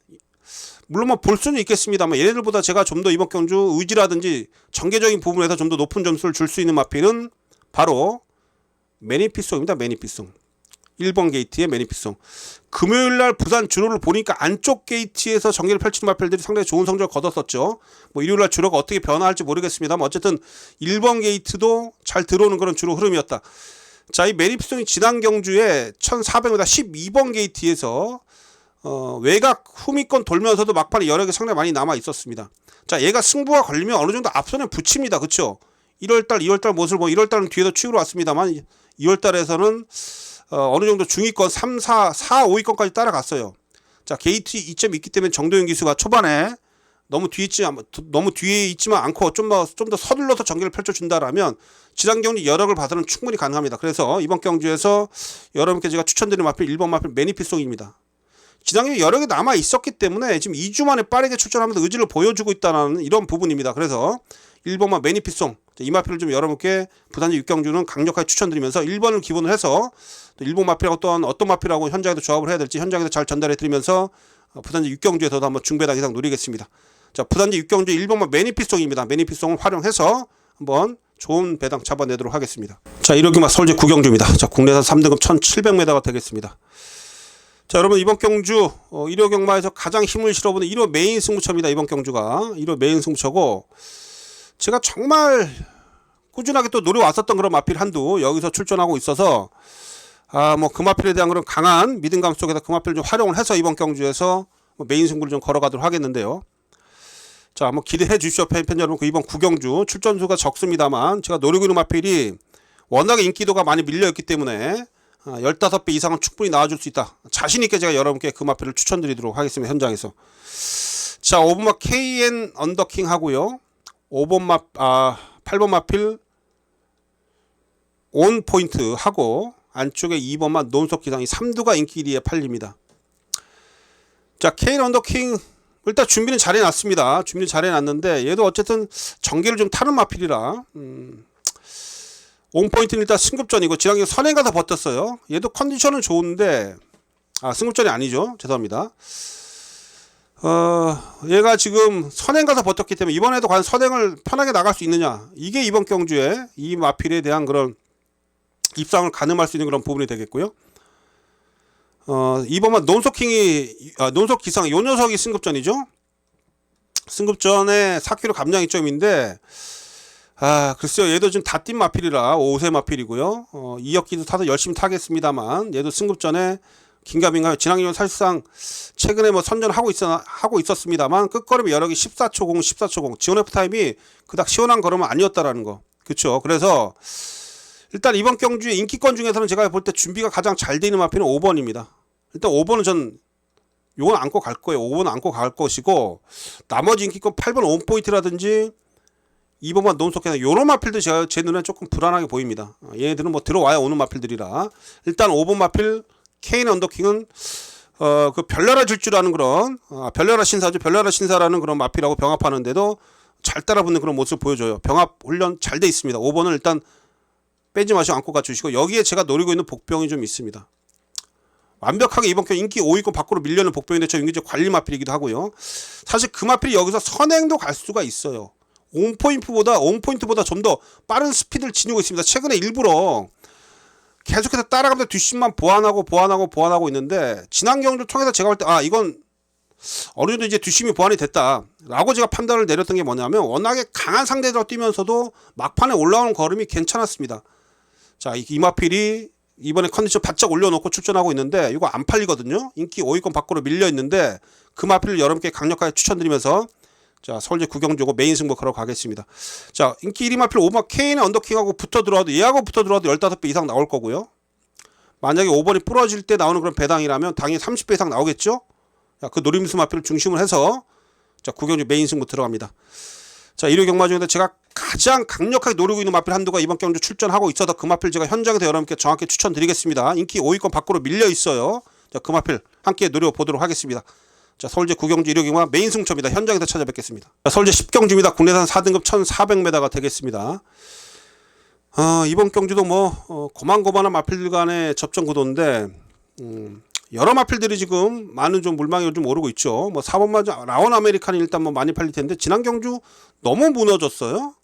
물론 뭐 볼 수는 있겠습니다만, 얘네들보다 제가 좀 더 이번 경주 의지라든지 전개적인 부분에서 좀 더 높은 점수를 줄 수 있는 마필은 바로 매니피송입니다. 매니피송 1번 게이트의 매니피송. 금요일날 부산 주로를 보니까 안쪽 게이트에서 전개를 펼치는 마필들이 상당히 좋은 성적을 거뒀었죠. 뭐 일요일날 주로가 어떻게 변화할지 모르겠습니다만, 어쨌든 1번 게이트도 잘 들어오는 그런 주로 흐름이었다. 자, 이 매니피송이 지난 경주에 1400m 12번 게이트에서 외곽 후미권 돌면서도 막판에 여력이 상당히 많이 남아 있었습니다. 자, 얘가 승부가 걸리면 어느 정도 앞선에 붙입니다. 그렇죠? 1월달 2월달 모습을 뭐 1월달은 뒤에서 치우러 왔습니다만, 2월달에서는 어느 정도 중위권 3, 4, 5위권까지 따라갔어요. 자, 게이트 2점이 있기 때문에 정도윤 기수가 초반에 너무 뒤에 있지만 않고 좀 더 서둘러서 전개를 펼쳐준다라면 지난 경주 여력을 봐서는 충분히 가능합니다. 그래서 이번 경주에서 여러분께 제가 추천드리는 마필 1번 마필 매니피송입니다. 지난 경주 여력이 남아 있었기 때문에 지금 2주 만에 빠르게 출전하면서 의지를 보여주고 있다는 이런 부분입니다. 그래서 1번만 매니피송, 이 마필을 좀 여러분께 부산제 6경주는 강력하게 추천드리면서 1번을 기본으로 해서 또 1번 마필하고 또한 어떤 마필하고 현장에서 조합을 해야 될지 현장에서 잘 전달해 드리면서 부산제 6경주에서도 한번 중배당 이상 노리겠습니다. 자, 부산제 6경주 1번만 매니피송입니다. 매니피송을 활용해서 한번 좋은 배당 잡아내도록 하겠습니다. 자, 이렇게 막 서울제 9경주입니다. 자, 국내산 3등급 1700m가 되겠습니다. 자, 여러분 이번 경주 1호 경마에서 가장 힘을 실어보는 1호 메인 승부처입니다. 이번 경주가 1호 메인 승부처고, 제가 정말 꾸준하게 또 노려왔었던 그런 마필 한두 여기서 출전하고 있어서 뭐 그 마필에 대한 그런 강한 믿음감 속에서 그 마필을 좀 활용을 해서 이번 경주에서 메인 승부를 좀 걸어가도록 하겠는데요. 자, 한번 기대해 주시오 팬 여러분. 그 이번 구경주 출전수가 적습니다만 제가 노리고 있는 마필이 워낙에 인기도가 많이 밀려있기 때문에 15배 이상은 충분히 나와줄 수 있다. 자신있게 제가 여러분께 그 마필을 추천드리도록 하겠습니다. 현장에서. 자, 5번 마 KN 언더킹 하고요. 8번 마필 온 포인트 하고, 안쪽에 2번 마 논속 기상, 이 3두가 인기 1위에 팔립니다. 자, KN 언더킹 일단 준비는 잘 해놨습니다. 준비는 잘 해놨는데 얘도 어쨌든 전개를 좀 타는 마필이라 온포인트는 일단 승급전이고, 지난해 선행 가서 버텼어요. 얘도 컨디션은 좋은데, 승급전이 아니죠. 죄송합니다. 얘가 지금 선행 가서 버텼기 때문에 이번에도 과연 선행을 편하게 나갈 수 있느냐, 이게 이번 경주에 이 마필에 대한 그런 입상을 가늠할 수 있는 그런 부분이 되겠고요. 이번만 논속 기상, 요 녀석이 승급전이죠. 승급전에 4kg 감량 이점인데, 글쎄요, 얘도 지금 다 뛴 마필이라 5세 마필이고요. 2역기도 타서 열심히 타겠습니다만, 얘도 승급전에 긴가민가, 지난해는 사실상 최근에 뭐 선전하고 있었습니다만 끝걸음이 여러 개 14초 0, 14초 0, 지원 F 타임이 그닥 시원한 걸음은 아니었다라는 거. 그렇죠. 그래서 일단 이번 경주의 인기권 중에서는 제가 볼 때 준비가 가장 잘 돼 있는 마필은 5번입니다. 일단 5번은 전 요건 안고 갈 거예요. 5번은 안고 갈 것이고, 나머지 인기권 8번 온포인트라든지 2번만 논속해서 요런 마필들 제 눈에 조금 불안하게 보입니다. 얘네들은 뭐 들어와야 오는 마필들이라. 일단 5번 마필 케인 언더킹은 그 별나라 질주라는 그런 별나라 신사죠. 별나라 신사라는 그런 마필하고 병합하는데도 잘 따라붙는 그런 모습을 보여줘요. 병합 훈련 잘 돼 있습니다. 5번을 일단 빼지 마시고 안고 가주시고, 여기에 제가 노리고 있는 복병이 좀 있습니다. 완벽하게 이번 경 인기 5위권 밖으로 밀려는 복병인데 저 인기적 관리 마필이기도 하고요. 사실 그 마필이 여기서 선행도 갈 수가 있어요. 온포인트보다 좀 더 빠른 스피드를 지니고 있습니다. 최근에 일부러 계속해서 따라가면서 뒷심만 보완하고 있는데, 지난 경주 통해서 제가 볼 때 이건 어느 정도 이제 뒷심이 보완이 됐다라고 제가 판단을 내렸던 게 뭐냐면, 워낙에 강한 상대들과 뛰면서도 막판에 올라오는 걸음이 괜찮았습니다. 자, 이 마필이 이번에 컨디션 바짝 올려놓고 출전하고 있는데 이거 안 팔리거든요. 인기 5위권 밖으로 밀려 있는데 그 마필을 여러분께 강력하게 추천드리면서, 자, 서울제 구경주고 메인 승부 걸어 가겠습니다. 자, 인기 1위 마필 5번 케인의 언더킹하고 붙어 들어와도, 얘하고 붙어 들어와도 15배 이상 나올 거고요. 만약에 5번이 부러질 때 나오는 그런 배당이라면 당연히 30배 이상 나오겠죠. 자, 그 노림수 마필을 중심으로 해서, 자, 구경주 메인 승부 들어갑니다. 자, 1호 경마 중에서 제가 가장 강력하게 노리고 있는 마필 한두가 이번 경주 출전하고 있어서 그 마필 제가 현장에서 여러분께 정확히 추천드리겠습니다. 인기 5위권 밖으로 밀려 있어요. 자, 그 마필 함께 노려보도록 하겠습니다. 자, 서울제 구경주 1호 경마 메인 승부처입니다. 현장에서 찾아뵙겠습니다. 자, 서울제 10경주입니다. 국내산 4등급 1400m가 되겠습니다. 이번 경주도 뭐 고만고만한 마필들 간의 접전 구도인데, 여러 마필들이 지금 많은 좀 물망이 좀 오르고 있죠. 뭐 4번마 라온 아메리칸이 일단 뭐 많이 팔릴 텐데, 지난 경주 너무 무너졌어요.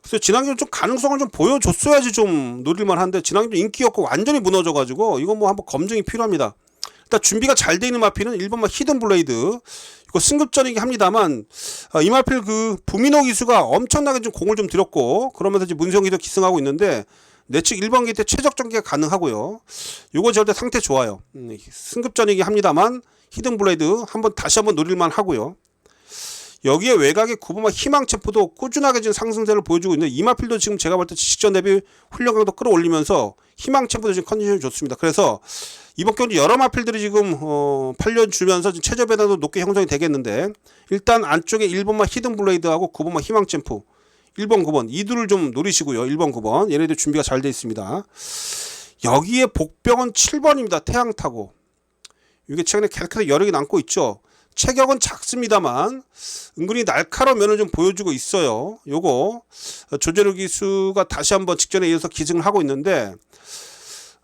그래서 지난 경주 좀 가능성을 좀 보여줬어야지 좀 노릴만 한데, 지난 경주 인기였고 완전히 무너져가지고 이거 뭐 한번 검증이 필요합니다. 일단 준비가 잘 돼 있는 마필은 1번마 히든 블레이드, 이거 승급전이긴 합니다만, 이 마필 그 부민호 기수가 엄청나게 좀 공을 좀 들였고, 그러면서 이제 문성 기도 기승하고 있는데, 내측 1번 기 때 최적 전개가 가능하고요. 요거 절대 상태 좋아요. 승급전이긴 합니다만 히든 블레이드 다시 한번 노릴만 하고요. 여기에 외곽의 9번마 희망 챔프도 꾸준하게 지금 상승세를 보여주고 있는데, 이 마필도 지금 제가 볼 때 직전 대비 훈련 강도 끌어올리면서 희망 챔프도 지금 컨디션이 좋습니다. 그래서 이번 경주 여러 마필들이 지금 팔려주면서 지금 최저 배당도 높게 형성이 되겠는데, 일단 안쪽에 1번마 히든 블레이드하고 9번마 희망 챔프, 1번 9번 이 둘을 좀 노리시고요. 1번 9번 얘네들 준비가 잘 돼 있습니다. 여기에 복병은 7번입니다. 태양타고, 이게 최근에 계속해서 여력이 남고 있죠. 체격은 작습니다만 은근히 날카로운 면을 좀 보여주고 있어요. 요거 조재료 기수가 다시 한번 직전에 이어서 기승을 하고 있는데,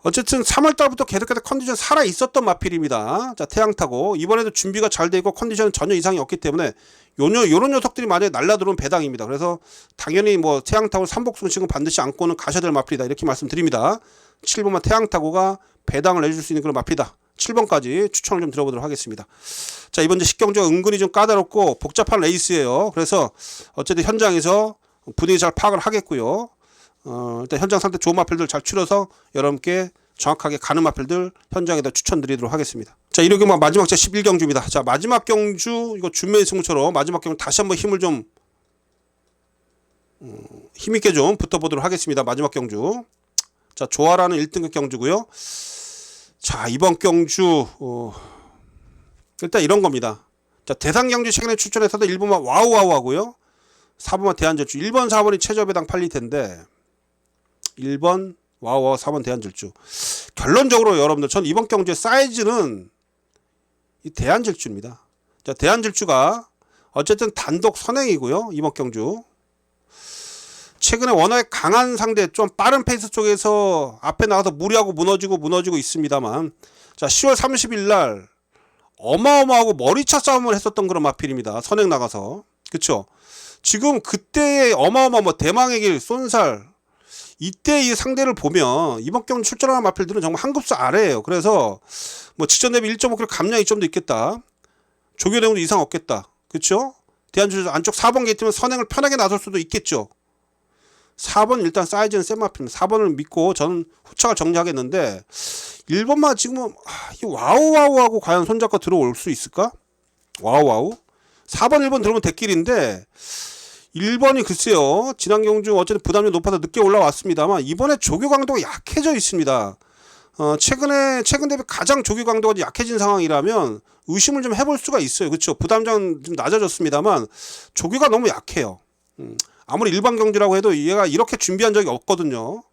어쨌든 3월달부터 계속해서 컨디션 살아 있었던 마필입니다. 자, 태양타고 이번에도 준비가 잘 되고 컨디션은 전혀 이상이 없기 때문에 요런 녀석들이 만약에 날라들어온 배당입니다. 그래서 당연히 뭐 태양타고 삼복승식은 반드시 안고는 가셔야 될 마필이다, 이렇게 말씀드립니다. 7번만 태양타고가 배당을 내줄 수 있는 그런 마필이다. 7번까지 추천을 좀 드려보도록 하겠습니다. 자, 이번 이제 10경주가 은근히 좀 까다롭고 복잡한 레이스예요. 그래서 어쨌든 현장에서 분위기 잘 파악을 하겠고요. 일단 현장 상태 좋은 마필들 잘 추려서 여러분께 정확하게 가는 마필들 현장에다 추천드리도록 하겠습니다. 자, 일요일 마지막 제 11경주입니다. 자, 마지막 경주 이거 준매 승부처럼 마지막 경주 다시 한번 힘을 좀 힘있게 좀 붙어보도록 하겠습니다. 마지막 경주. 자, 조아라는 1등급 경주고요. 자, 이번 경주 일단 이런 겁니다. 자, 대상 경주 최근에 추천해서도 1번만 와우와우 하고요. 4번만 대한질주. 1번 4번이 최저배당 팔릴 텐데 1번 와우와우 4번 대한질주. 결론적으로 여러분들 전 이번 경주의 사이즈는 이 대한질주입니다. 자, 대한질주가 어쨌든 단독 선행이고요. 이번 경주 최근에 워낙에 강한 상대 좀 빠른 페이스 쪽에서 앞에 나가서 무리하고 무너지고 있습니다만, 자, 10월 30일 날 어마어마하고 머리차 싸움을 했었던 그런 마필입니다. 선행 나가서. 그쵸? 지금 그때의 어마어마 뭐 대망의 길, 쏜살 이때 이 상대를 보면 이번 경주 출전하는 마필들은 정말 한 급수 아래예요. 그래서 뭐 직전 대비 1.5kg 감량 이점도 있겠다. 조교대응도 이상 없겠다. 그쵸? 대한주주 안쪽 4번 게이트면 선행을 편하게 나설 수도 있겠죠. 4번 일단 사이즈는 센 마필입니다. 4번을 믿고 저는 후착을 정리하겠는데 1번만 지금은 이 와우와우하고 과연 손잡고 들어올 수 있을까? 와우와우 4번 1번 들어오면 대길인데 1번이 글쎄요. 지난 경주 어쨌든 부담이 높아서 늦게 올라왔습니다만 이번에 조교 강도가 약해져 있습니다. 최근 대비 가장 조교 강도가 약해진 상황이라면 의심을 좀 해볼 수가 있어요. 그렇죠? 부담장은 좀 낮아졌습니다만 조교가 너무 약해요. 아무리 일반 경주라고 해도 얘가 이렇게 준비한 적이 없거든요.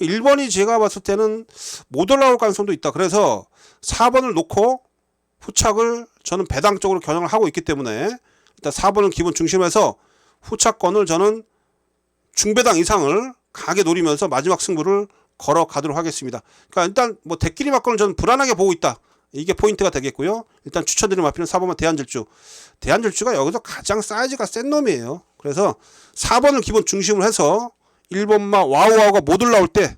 1번이 제가 봤을 때는 못 올라올 가능성도 있다. 그래서 4번을 놓고 후착을 저는 배당 쪽으로 겨냥을 하고 있기 때문에 일단 4번을 기본 중심에서 후착권을 저는 중배당 이상을 강하게 노리면서 마지막 승부를 걸어가도록 하겠습니다. 그러니까 일단 뭐 대끼리 맞고는 저는 불안하게 보고 있다. 이게 포인트가 되겠고요. 일단 추천드리는 마필은 4번만 대한질주. 대한질주가 여기서 가장 사이즈가 센 놈이에요. 그래서 4번을 기본 중심으로 해서 1번만 와우와우가 못 올라올 때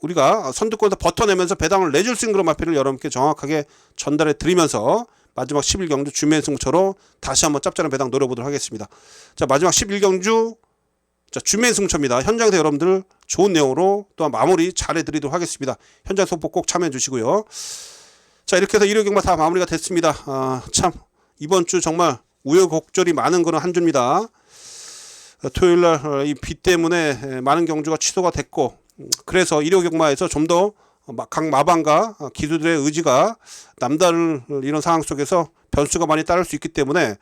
우리가 선두권에서 버텨내면서 배당을 내줄 수 있는 그런 마필을 여러분께 정확하게 전달해 드리면서 마지막 11경주 준매 승부처로 다시 한번 짭짤한 배당 노려보도록 하겠습니다. 자, 마지막 11경주 자, 준매 승부처입니다. 현장에서 여러분들 좋은 내용으로 또한 마무리 잘 해드리도록 하겠습니다. 현장 속보 꼭 참여해 주시고요. 자, 이렇게 해서 일요 경마 다 마무리가 됐습니다. 참 이번 주 정말 우여곡절이 많은 그런 한 주입니다. 토요일날 이 비 때문에 많은 경주가 취소가 됐고 그래서 일요 경마에서 좀 더 각 마방과 기수들의 의지가 남다를 이런 상황 속에서 변수가 많이 따를 수 있기 때문에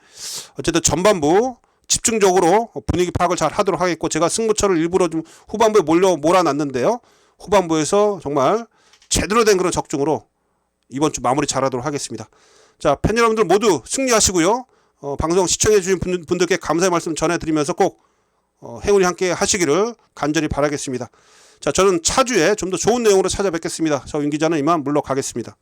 어쨌든 전반부 집중적으로 분위기 파악을 잘 하도록 하겠고 제가 승부처를 일부러 좀 후반부에 몰아놨는데요. 후반부에서 정말 제대로 된 그런 적중으로 이번 주 마무리 잘하도록 하겠습니다. 자, 팬 여러분들 모두 승리하시고요. 방송 시청해 주신 분들께 감사의 말씀 전해드리면서 꼭 행운이 함께 하시기를 간절히 바라겠습니다. 자, 저는 차주에 좀 더 좋은 내용으로 찾아뵙겠습니다. 저 윤 기자는 이만 물러가겠습니다.